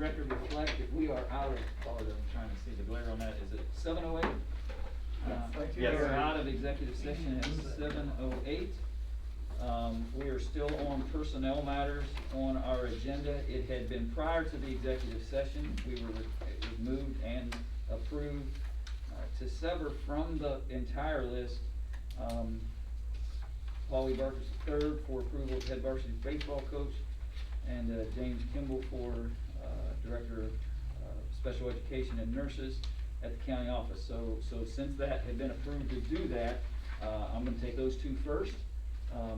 record reflect that we are out of, I'm trying to see the glare on that, is it 7:08? We Yes. are out of executive session at 7:08. We are still on personnel matters on our agenda. It had been prior to the executive session. It was moved and approved to sever from the entire list Paulie Barkus III for approval of head varsity baseball coach, and James Kimball for Director of Special Education and Nurses at the county office. So since that had been approved to do that, I'm gonna take those two first.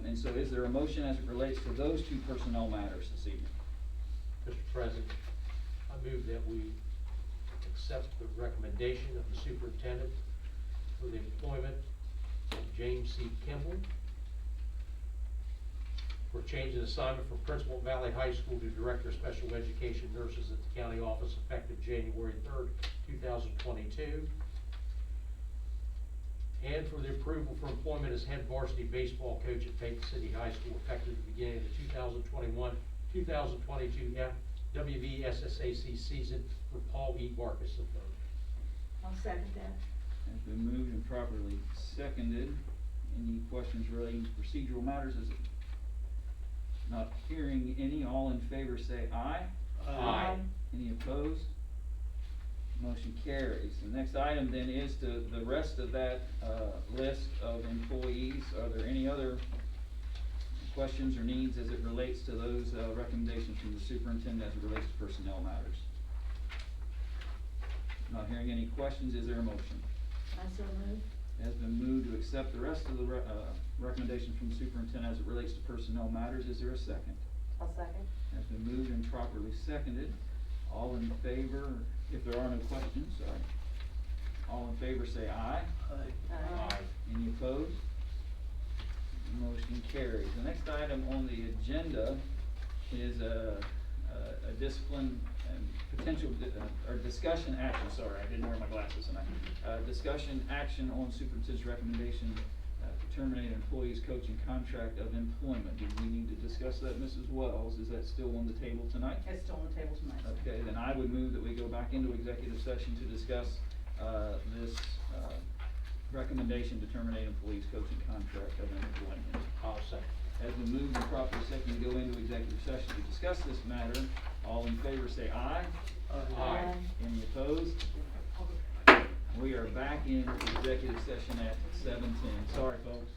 And so is there a motion as it relates to those two personnel matters this evening? Mr. President, I move that we accept the recommendation of the superintendent for the employment of James C. Kimball for change in assignment from Principal at Valley High School to Director of Special Education Nurses at the county office effective January 3rd, 2022. And for the approval for employment as head varsity baseball coach at Payton City High School effective at the beginning of the 2021-2022 WVSSAC season for Paul E. Barkus III. I'll second that. Has been moved and properly seconded. Any questions relating to procedural matters? Is it not hearing any? All in favor say aye. Aye. Any opposed? Motion carries. The next item then is to the rest of that list of employees. Are there any other questions or needs as it relates to those recommendations from the superintendent as it relates to personnel matters? Not hearing any questions, is there a motion? I so move. It has been moved to accept the rest of the recommendations from the superintendent as it relates to personnel matters. Is there a second? I'll second. Has been moved and properly seconded. All in favor, if there are no questions, sorry. All in favor say aye. Aye. Any opposed? Motion carries. The next item on the agenda is a discipline and potential, or discussion action, sorry, I didn't wear my glasses tonight. Discussion action on superintendent's recommendation to terminate an employee's coaching contract of employment. Do we need to discuss that, Mrs. Wells? Is that still on the table tonight? It's still on the table tonight, sir. Okay, then I would move that we go back into executive session to discuss this recommendation to terminate employee's coaching contract of employment. I'll second. Has been moved and properly seconded to go into executive session to discuss this matter. All in favor say aye. Aye. Any opposed? We are back in executive session at 7:10. Sorry, folks.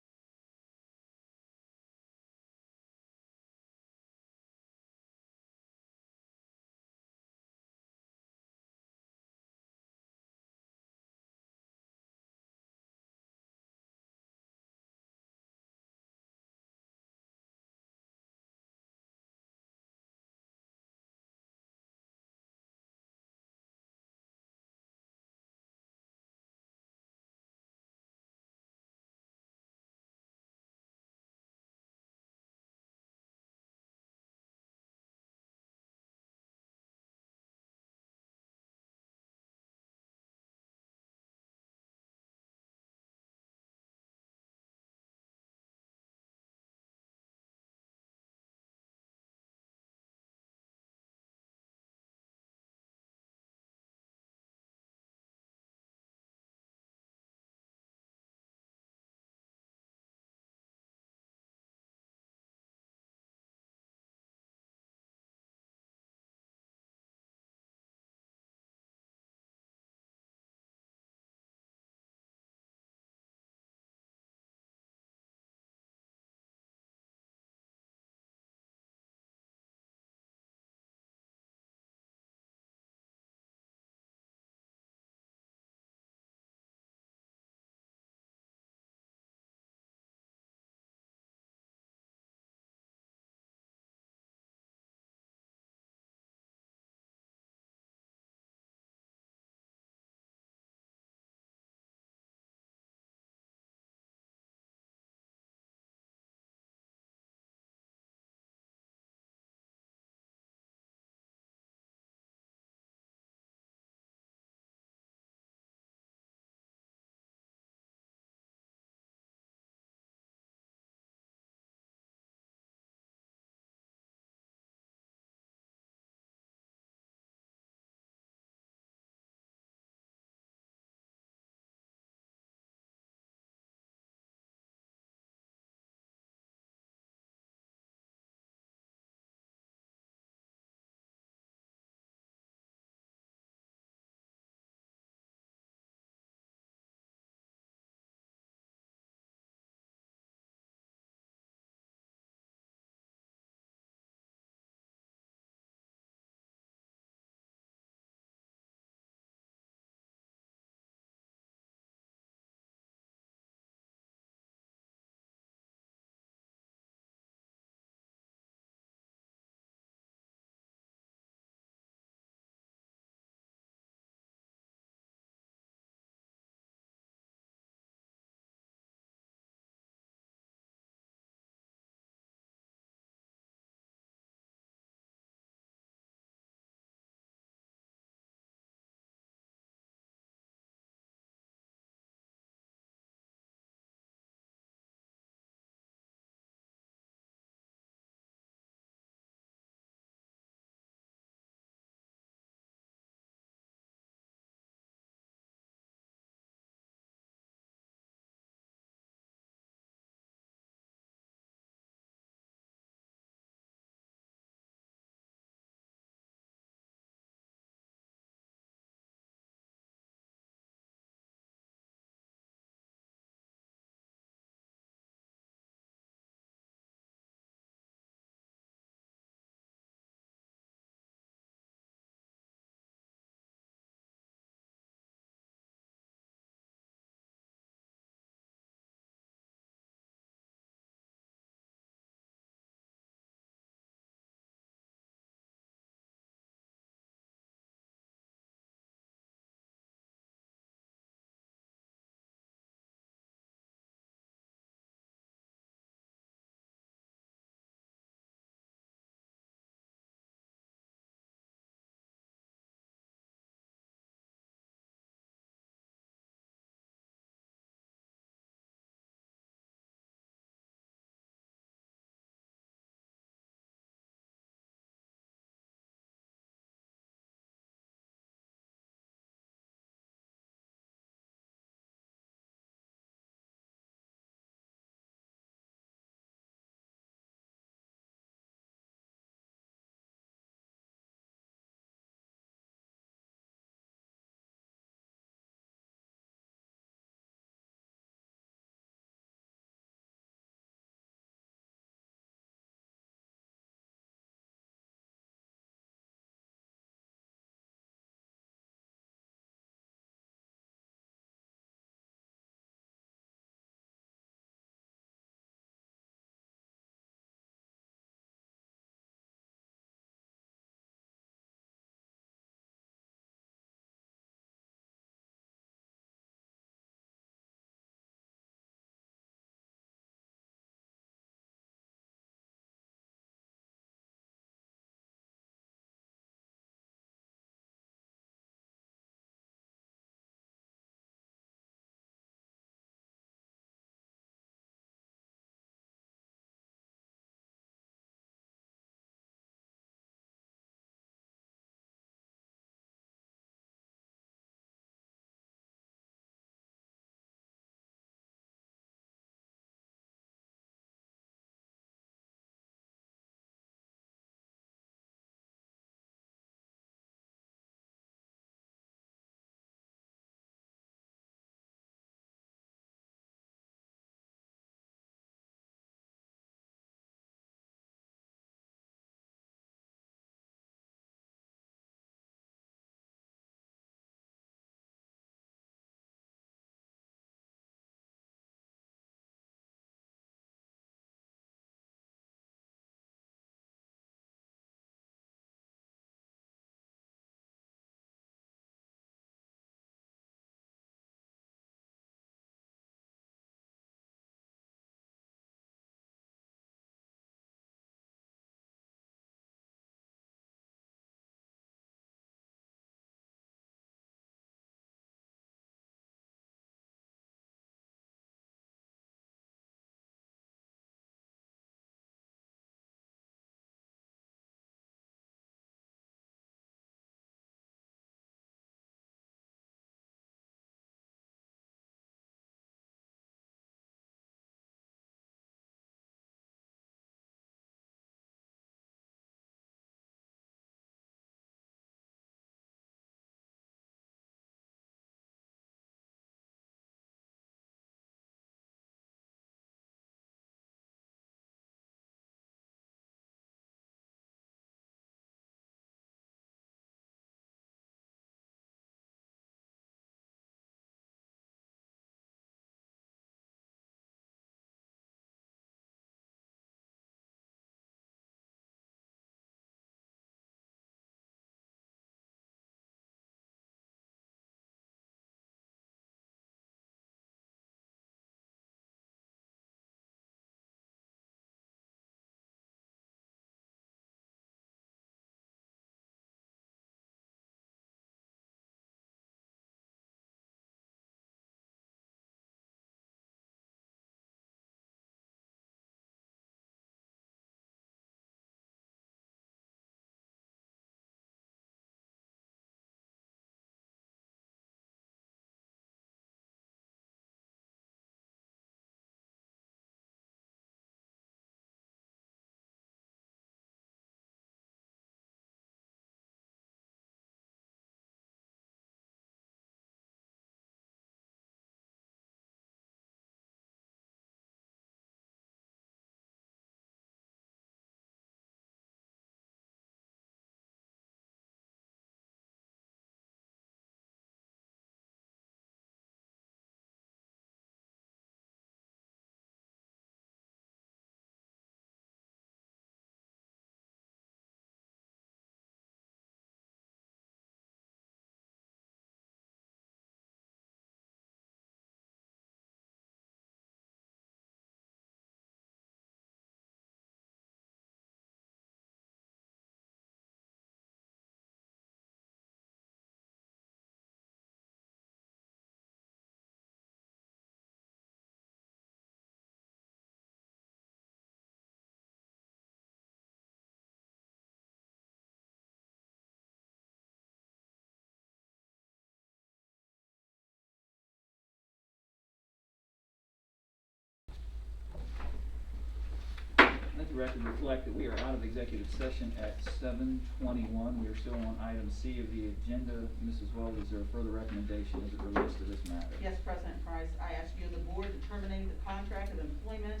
record reflect that we are out of executive session at 7:21. We are still on item C of the agenda. Mrs. Weld, is there a further recommendation as it relates to this matter? Yes, President Price, I ask you and the board to terminate the contract of employment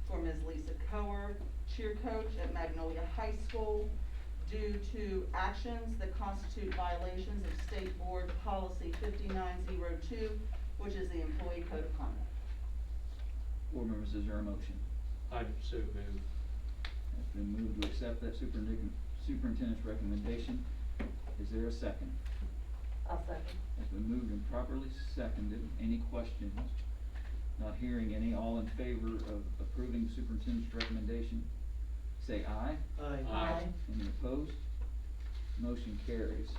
for Ms. Lisa Coer, cheer coach at Magnolia High School, due to actions that constitute violations of State Board Policy 5902, which is the Employee Code of Conduct. Board members, is there a motion? I'm so moved. It's been moved to accept that superintendent's recommendation. Is there a second? I'll second. It's been moved and properly seconded. Any questions? Not hearing any. All in favor of approving the superintendent's recommendation, say aye. Aye. Any opposed? Motion carries.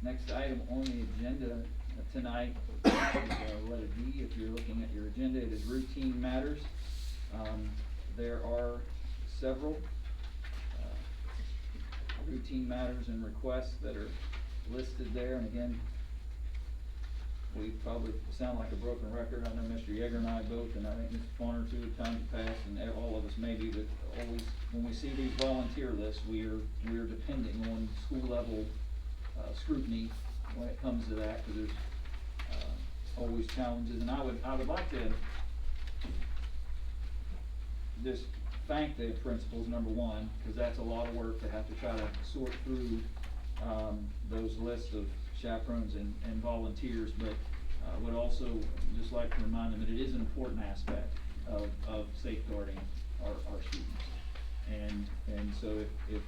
Next item on the agenda tonight is letter D. If you're looking at your agenda, it is routine matters. There are several routine matters and requests that are listed there, and again, we probably sound like a broken record. I know Mr. Yeager and I both, and I think Mr. Farner too, at times past, and all of us maybe, but always, when we see these volunteer lists, we are depending on school level scrutiny when it comes to that, because there's always challenges, and I would like to just thank the principals, number one, because that's a lot of work to have to try to sort through those lists of chaperones and volunteers, but would also just like to remind them that it is an important aspect of safeguarding our students. And so if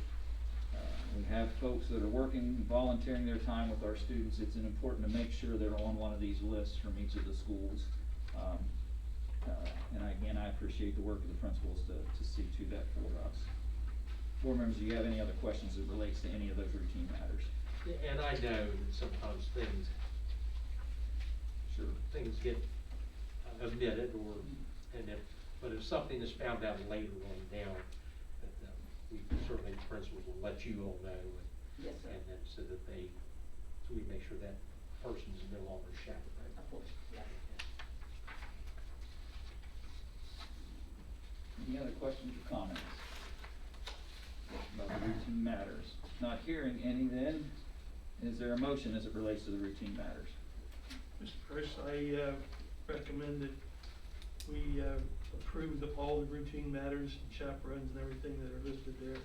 we have folks that are working, volunteering their time with our students, it's important to make sure they're on one of these lists from each of the schools. And again, I appreciate the work of the principals to see to that for us. Board members, do you have any other questions that relates to any of those routine matters? Yeah, and I know that sometimes things get omitted but if something is found out later on down, that we certainly, the principals will let you all know. Yes, sir. And then so we make sure that person is no longer chaperoned. Of course, yes. Any other questions or comments about the routine matters? Not hearing any, then, is there a motion as it relates to the routine matters? Mr. Price, I recommend that we approve all the routine matters, chaperones and everything that are listed there.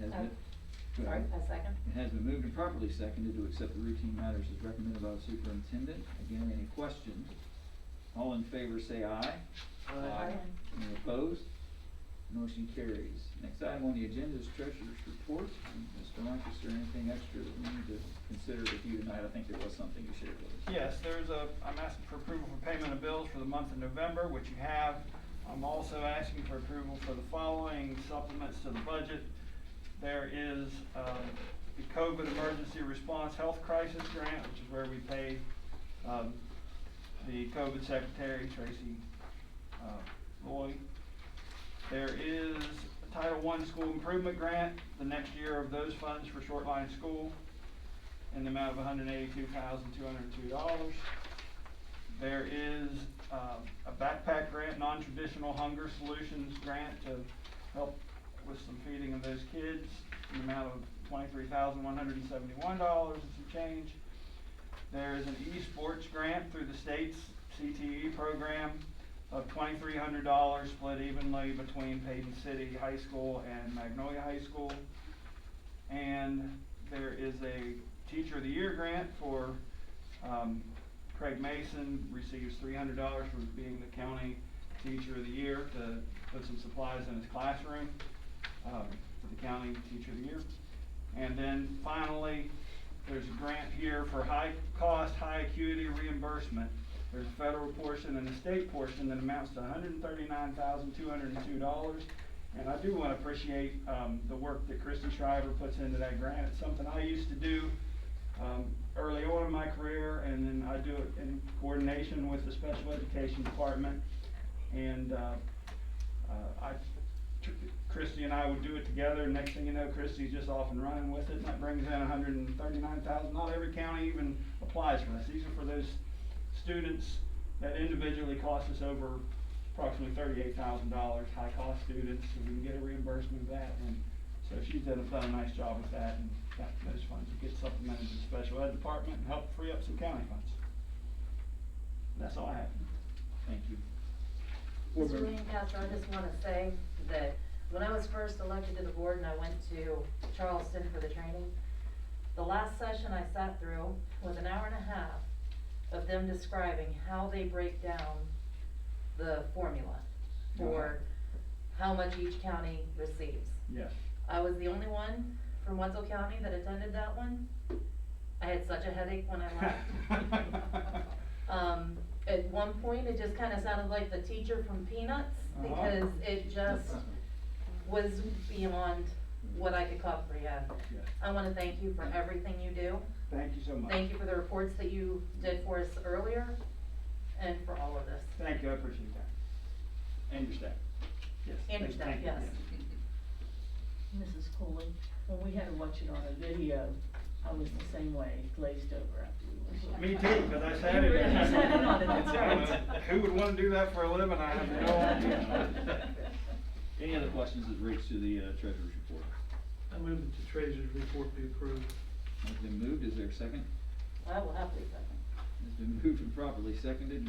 Has been- Sorry, a second? It has been moved and properly seconded to accept the routine matters as recommended by the superintendent. Again, any questions? All in favor say aye. Aye. Any opposed? Motion carries. Next item on the agenda is treasurer's report. Mr. Mike, is there anything extra that we need to consider with you tonight? I think there was something you shared with us. Yes, I'm asking for approval for payment of bills for the month of November, which you have. I'm also asking for approval for the following supplements to the budget. There is the COVID Emergency Response Health Crisis Grant, which is where we pay the COVID Secretary, Tracy Lloyd. There is a Title I School Improvement Grant, the next year of those funds for Shortline School, in the amount of $182,202. There is a backpack grant, non-traditional hunger solutions grant to help with some feeding of those kids, in the amount of $23,171 and some change. There is an esports grant through the state's CTE program of $2,300 split evenly between Payton City High School and Magnolia High School. And there is a Teacher of the Year grant for Craig Mason, receives $300 for being the county Teacher of the Year to put some supplies in his classroom for the county Teacher of the Year. And then finally, there's a grant here for high cost, high acuity reimbursement. There's a federal portion and a state portion that amounts to $139,202. And I do want to appreciate the work that Christy Shriver puts into that grant. It's something I used to do early on in my career, and then I do it in coordination with the special education department. And Christy and I would do it together, and next thing you know, Christy's just off and running with it, and that brings in $139,000. Not every county even applies for this. These are for those students that individually cost us over approximately $38,000, high-cost students, so we can get a reimbursement of that. And so she's done a nice job with that, and those funds will get supplemented to the special ed department and help free up some county funds. That's all I have. Thank you. Mr. Lancaster, I just wanna say that when I was first elected to the board and I went to Charleston for the training, the last session I sat through was an hour and a half of them describing how they break down the formula for how much each county receives. Yes. I was the only one from Wetzel County that attended that one. I had such a headache when I left. At one point, it just kinda sounded like the teacher from Peanuts, because it just was beyond what I could comprehend. Yes. I wanna thank you for everything you do. Thank you so much. Thank you for the reports that you did for us earlier, and for all of this. Thank you, I appreciate that. And your staff. Yes. And your staff, Thank you. yes. Mrs. Cooley, when we had to watch it on a video, I was the same way, glazed over after we watched it. Me too, cause I sat You in really it. sat in on it, that's right. Who would wanna do that for a living? I have no idea. Any other questions as relates to the treasurer's report? I move that the treasurer's report be approved. Has been moved, is there a second? I will happily second. It's been moved and properly seconded.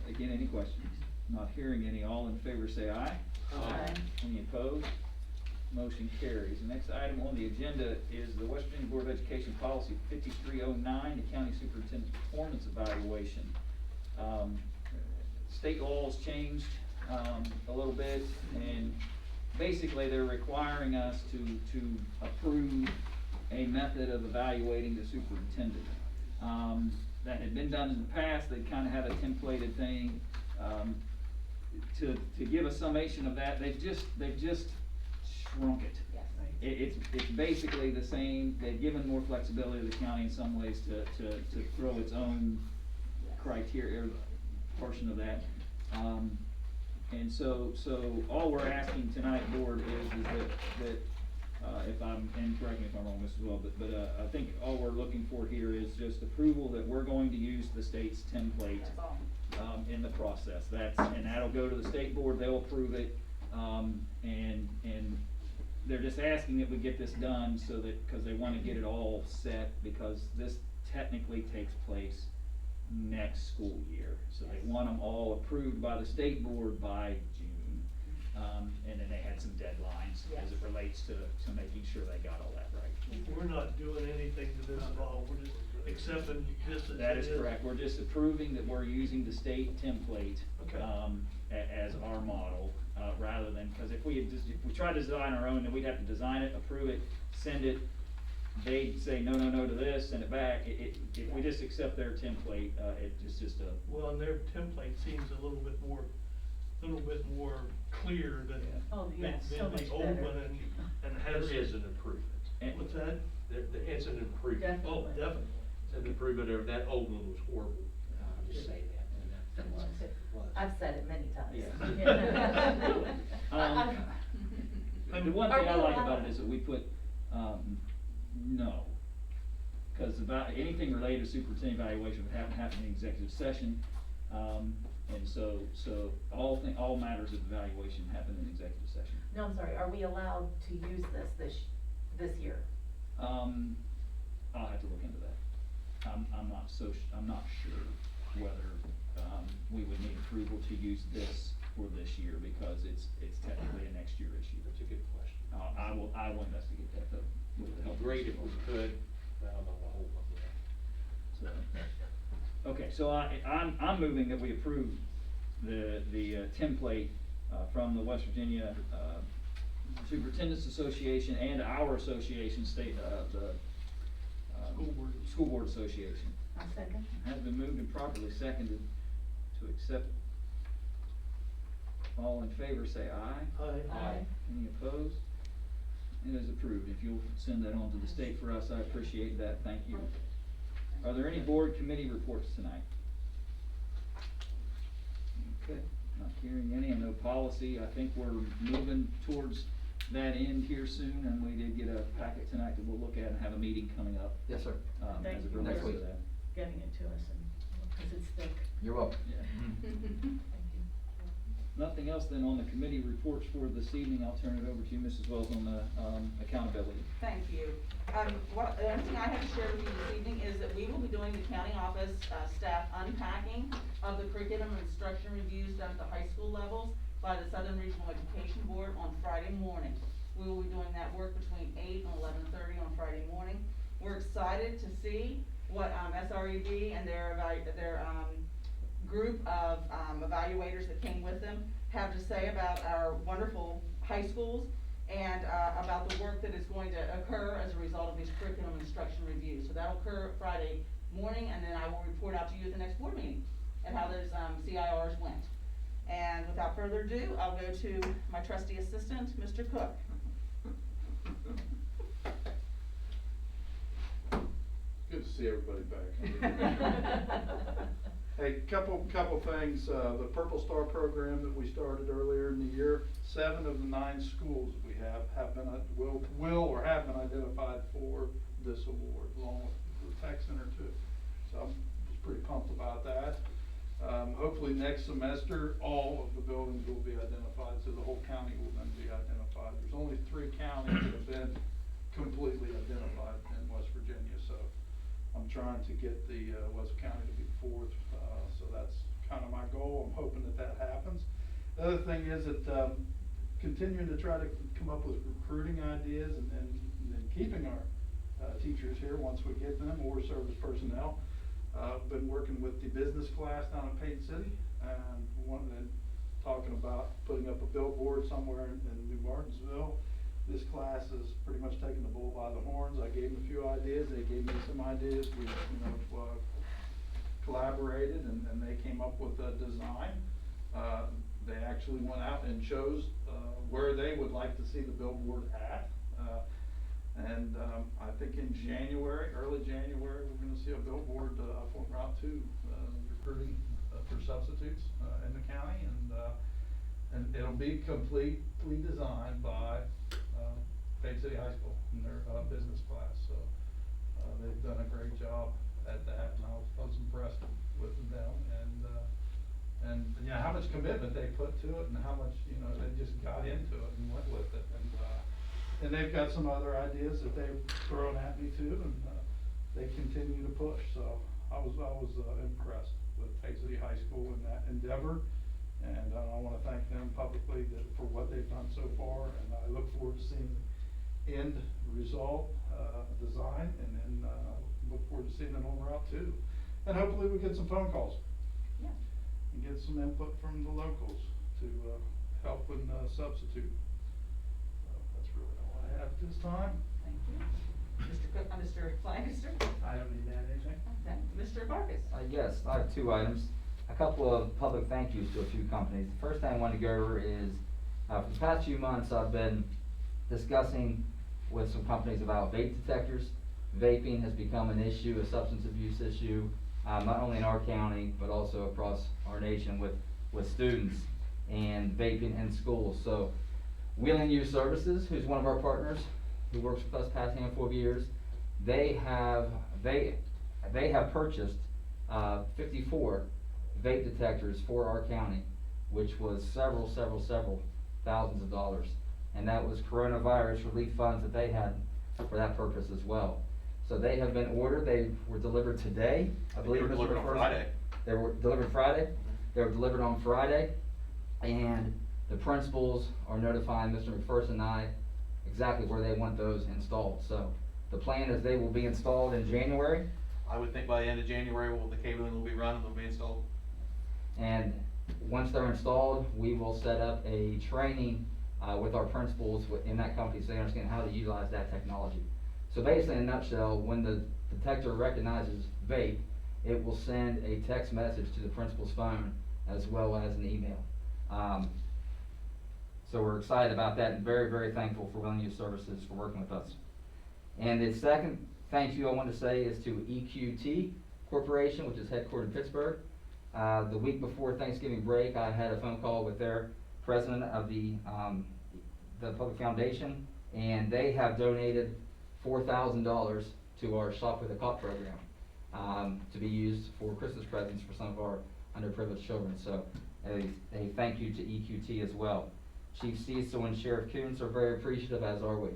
Again, any questions? Not hearing any, all in favor say aye. Aye. Any opposed? Motion carries. The next item on the agenda is the West Virginia Board of Education Policy 5309, the County Superintendent's Performance Evaluation. State laws changed a little bit, and basically they're requiring us to approve a method of evaluating the superintendent. That had been done in the past. They kind of had a templated thing. To give a summation of that, they've just shrunk it. Yes. It's basically the same. They've given more flexibility to the county in some ways to throw its own criteria, portion of that. And so all we're asking tonight, board, is that if I'm, and correct me if I'm wrong, Mrs. Well, but I think all we're looking for here is just approval that we're going to use the state's template That's all. in the process. And that'll go to the state board, they'll approve it, and they're just asking that we get this done so that, cause they wanna get it all set, because this technically takes place next school year. So they want them all approved by the state board by June, and then they had some deadlines as it relates to making sure they got all that right. We're not doing anything to this at all, we're just accepting this as it is. That is correct. We're just approving that we're using the state template, Okay. as our model, rather than, cause if we tried to design our own, then we'd have to design it, approve it, send it. They'd say no to this, send it back. If we just accept their template, it's just a. Well, and their template seems a little bit more clear than, Oh, yes, so than much the old better. one and has. There is an improvement. And- What's that? It's an improvement. Oh, definitely. It's an improvement over, that old one was horrible. I'll just say that. I've said it many times. Yeah. The one Are thing I we like allowed- about it is that we put, no. Cause about anything related to superintendent evaluation would have to happen in executive session. And so all matters of evaluation happen in executive session. No, I'm sorry, are we allowed to use this year? I'll have to look into that. I'm not sure whether, we would need approval to use this for this year, because it's technically a next year issue. That's a good question. I will investigate that though, with the help of the Great if we school. could, but I don't know the whole one yet. So, okay, so I'm moving that we approve the template, from the West Virginia, Superintendent's Association and our association, the School Board Association. I'll second. Has been moved and properly seconded to accept. All in favor say aye. Aye. Any opposed? It is approved. If you'll send that on to the state for us, I appreciate that, thank you. Are there any board committee reports tonight? Okay, not hearing any, and no policy. I think we're moving towards that end here soon, and we did get a packet tonight that we'll look at and have a meeting coming up. Yes, sir. Thank As it you relates for to that. getting it to us, and, cause it's thick. You're welcome. Yeah. Thank you. nothing else then on the committee reports for this evening, I'll turn it over to you, Mrs. Wells, on the accountability. Thank you. The only thing I have to share with you this evening is that we will be doing the county office staff unpacking of the curriculum and instruction reviews done at the high school levels by the Southern Regional Education Board on Friday morning. We will be doing that work between 8 and 11:30 on Friday morning. We're excited to see what SRED and their group of evaluators that came with them have to say about our wonderful high schools and about the work that is going to occur as a result of these curriculum instruction reviews. So that'll occur Friday morning, and then I will report out to you at the next board meeting and how those CIRs went. And without further ado, I'll go to my trusty assistant, Mr. Cook. Good to see everybody back. Hey, couple things, the Purple Star program that we started earlier in the year, 7 of the 9 schools we have been, will or have been identified for this award, along with the tech center too. So I'm just pretty pumped about that. Hopefully next semester, all of the buildings will be identified, so the whole county will then be identified. There's only 3 counties that have been completely identified in West Virginia, so I'm trying to get the West County to be 4th, so that's kind of my goal. I'm hoping that happens. The other thing is that continuing to try to come up with recruiting ideas and keeping our teachers here once we get them, or service personnel. Been working with the business class down in Payne City, and talking about putting up a billboard somewhere in New Martinsville. This class is pretty much taking the bull by the horns. I gave them a few ideas, they gave me some ideas, we collaborated, and they came up with a design. They actually went out and chose where they would like to see the billboard at. I think in January, early January, we're gonna see a billboard up on Route 2, recruiting for substitutes in the county, and it'll be completely designed by Payne City High School in their business class. So they've done a great job at that, and I was impressed with them, and yeah, how much commitment they put to it, and how much they just got into it and went with it, and they've got some other ideas that they've thrown at me too, and they continue to push. So I was impressed with Payne City High School in that endeavor. And I want to thank them publicly for what they've done so far, and I look forward to seeing the end result, design, and then look forward to seeing it on Route 2. And hopefully we get some phone calls. Yeah. And get some input from the locals to help and substitute. That's really all I have at this time. Thank you. Mr. Cook, Mr. Lancaster? I don't need to add anything. Okay. Mr. Farkas? Yes, I have 2 items. A couple of public thank yous to a few companies. The first thing I want to go over is, for the past few months, I've been discussing with some companies about vape detectors. Vaping has become an issue, a substance abuse issue, not only in our county, but also across our nation with students and vaping in schools. So Wheeling Youth Services, who's one of our partners, who works with us past handful of years, they have purchased 54 vape detectors for our county, which was several thousands of dollars, and that was coronavirus relief funds that they had for that purpose as well. So they have been ordered. They were delivered today, I believe. They were delivered on Friday. They were delivered Friday. They were delivered on Friday, and the principals are notifying Mr. McPherson and I exactly where they want those installed. So the plan is they will be installed in January. I would think by the end of January, the cabling will be run and they'll be installed. And once they're installed, we will set up a training with our principals in that company so they understand how to utilize that technology. So basically, in a nutshell, when the detector recognizes vape, it will send a text message to the principal's phone as well as an email. So we're excited about that and very thankful for Wheeling Youth Services for working with us. And the second thank you I want to say is to EQT Corporation, which is headquartered in Pittsburgh. The week before Thanksgiving break, I had a phone call with their president of the Public Foundation, and they have donated $4,000 to our Shop with a Cop program to be used for Christmas presents for some of our underprivileged children. So a thank you to EQT as well. Chief Cecil and Sheriff Coons are very appreciative, as are we.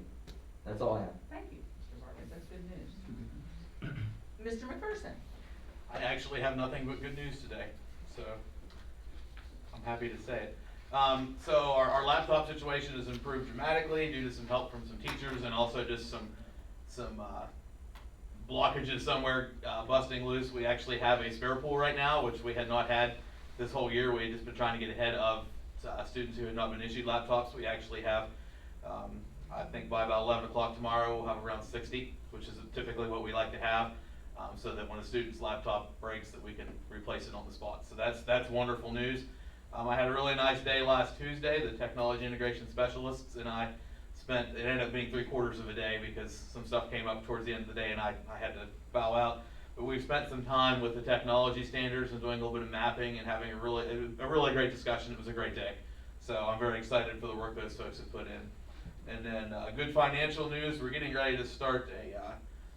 That's all I have. Thank you, Mr. Vargas, that's good news. Mr. McPherson? I actually have nothing but good news today, so I'm happy to say it. So our laptop situation has improved dramatically due to some help from some teachers and also just some blockages somewhere busting loose. We actually have a spare pool right now, which we had not had this whole year. We had just been trying to get ahead of students who had not been issued laptops. We actually have, I think by about 11 o'clock tomorrow, we'll have around 60, which is typically what we like to have, so that when a student's laptop breaks, that we can replace it on the spot. So that's wonderful news. I had a really nice day last Tuesday. The technology integration specialists and I it ended up being 3/4 of a day because some stuff came up towards the end of the day and I had to bow out. But we've spent some time with the technology standards and doing a little bit of mapping and having a really great discussion. It was a great day. So I'm very excited for the work those folks have put in. And then good financial news, we're getting ready to start a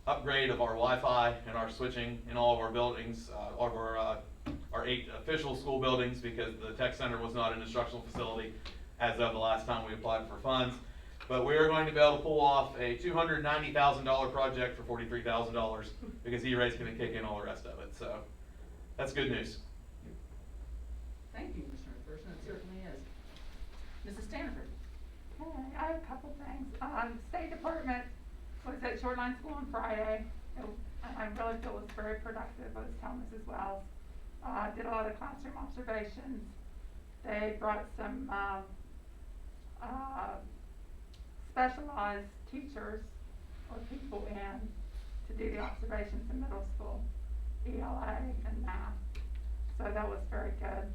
upgrade of our Wi-Fi and our switching in all of our buildings, all of our 8 official school buildings, because the tech center was not an instructional facility as of the last time we applied for funds. But we are going to be able to pull off a $290,000 project for $43,000 because E-Ray's going to kick in all the rest of it. So that's good news. Thank you, Mr. McPherson, it certainly is. Mrs. Stanford? Okay, I have a couple things. State Department was at Shoreline School on Friday. I really feel it was very productive. I was telling Mrs. Wells. Did a lot of classroom observations. They brought some specialized teachers or people in to do the observations in middle school, ELA and math. So that was very good.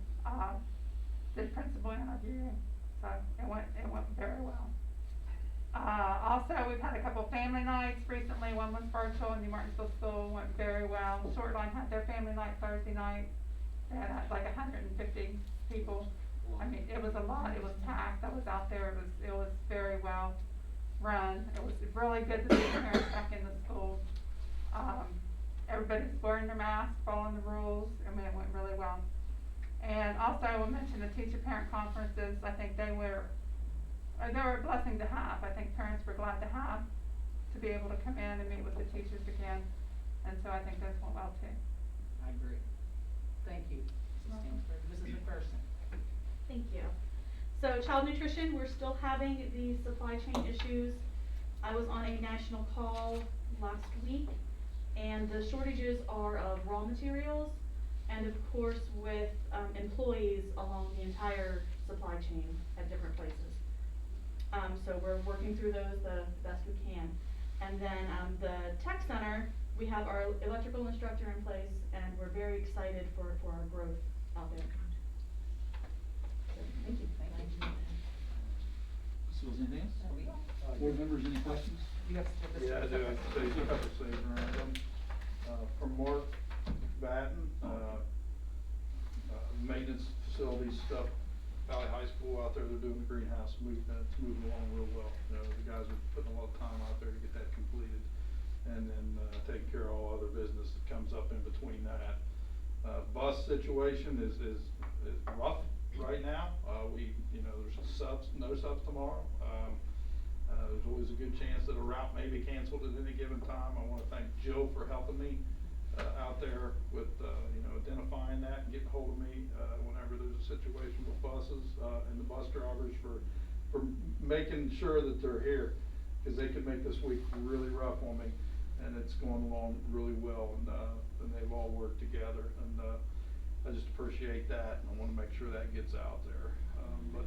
Did principal interview, so it went very well. Also, we've had a couple family nights recently. One was virtual in New Martinsville School, went very well. Shortline had their family night Thursday night. They had like 150 people. I mean, it was a lot. It was packed. I was out there. It was very well run. It was really good to see parents back in the school. Everybody's wearing their masks, following the rules. I mean, it went really well. And also, I will mention the teacher-parent conferences. I think they were a blessing to have. I think parents were glad to have to be able to come in and meet with the teachers again. And so I think those went well too. I agree. Thank you, Mrs. Stanford. Mrs. McPherson? Thank you. So child nutrition, we're still having these supply chain issues. I was on a national call last week, and the shortages are of raw materials and of course with employees along the entire supply chain at different places. So we're working through those the best we can. And then the tech center, we have our electrical instructor in place, and we're very excited for our growth out there. Thank you. Thank you. So is anything else? There we go. Board members, any questions? You have to Yeah, I do. I can say a couple things around them. From Mark Batten, maintenance facilities stuff, Valley High School out there, they're doing the greenhouse movement. It's moving along real well. You know, the guys are putting a lot of time out there to get that completed, and then taking care of all other business that comes up in between that. Bus situation is rough right now. There's no subs tomorrow. There's always a good chance that a route may be canceled at any given time. I want to thank Jill for helping me out there with identifying that and getting hold of me whenever there's a situation with buses, and the bus drivers for making sure that they're here, because they could make this week really rough on me, and it's going along really well, and they've all worked together, and I just appreciate that, and I want to make sure that gets out there. But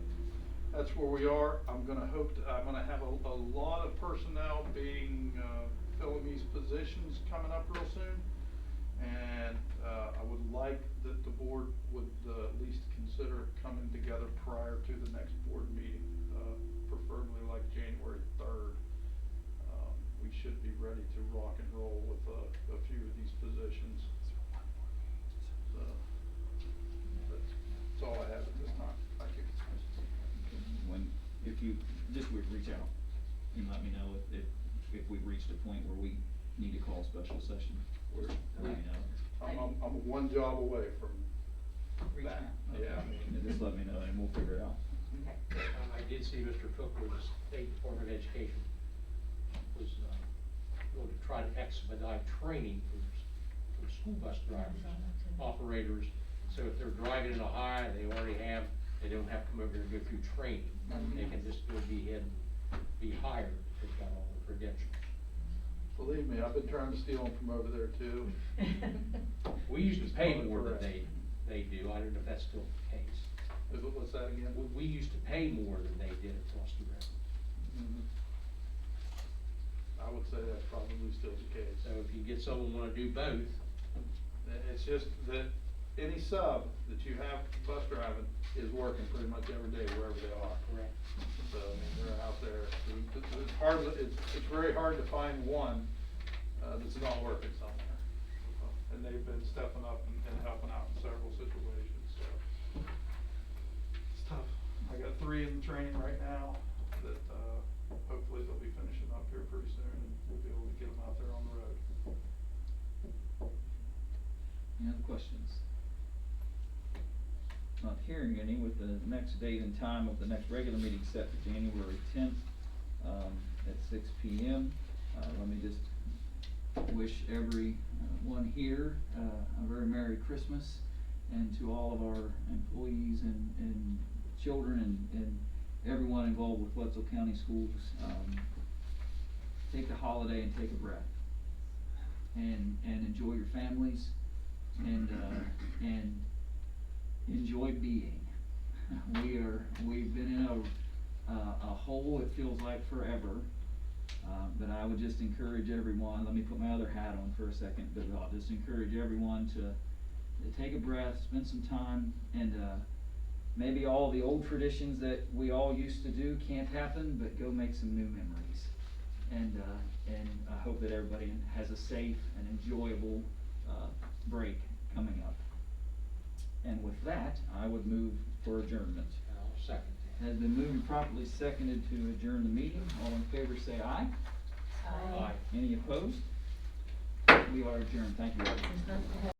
that's where we are. I'm gonna have a lot of personnel being filling these positions coming up real soon, and I would like that the board would at least consider coming together prior to the next board meeting, preferably like January 3rd. We should be ready to rock and roll with a few of these positions. So that's all I have at this time. Thank you. If you just would reach out and let me know if we've reached a point where we need to call a special session. Let me know. I'm one job away from reach out. Yeah. And just let me know and we'll figure it out. Okay. I did see Mr. Cook with the State Department of Education was, going to try to expedite training for school bus drivers, operators. So if they're driving in Ohio, they already have, they don't have to come over here and go through training. They can just go be ahead and be hired if they've got all the credentials. Believe me, I've been trying to steal them from over there too. We used to pay more than they do. I don't know if that's still the case. What's that again? We used to pay more than they did at Frosty Road. Mhm. I would say that's probably still the case. So if you get someone wanna do both, It's just that any sub that you have bus driving is working pretty much every day wherever they are. correct. So, I mean, they're out there. It's hard, it's very hard to find one, that's not working somewhere. And they've been stepping up and helping out in several situations, so. It's tough. I got 3 in the training right now that, hopefully they'll be finishing up here pretty soon and we'll be able to get them out there on the road. Any other questions? Not hearing any, with the next date and time of the next regular meeting set for January 10th, at 6 p.m. Let me just wish everyone here a very Merry Christmas, and to all of our employees and children and everyone involved with Wetzel County Schools. Take the holiday and take a breath, and enjoy your families, and enjoy being. We've been in a hole, it feels like forever, but I would just encourage everyone, let me put my other hat on for a second, but I'll just encourage everyone to take a breath, spend some time, and maybe all the old traditions that we all used to do can't happen, but go make some new memories. And I hope that everybody has a safe and enjoyable break coming up. And with that, I would move for adjournment. I'll second that. Has been moved and properly seconded to adjourn the meeting. All in favor say aye. Aye. Any opposed? We are adjourned. Thank you, everyone.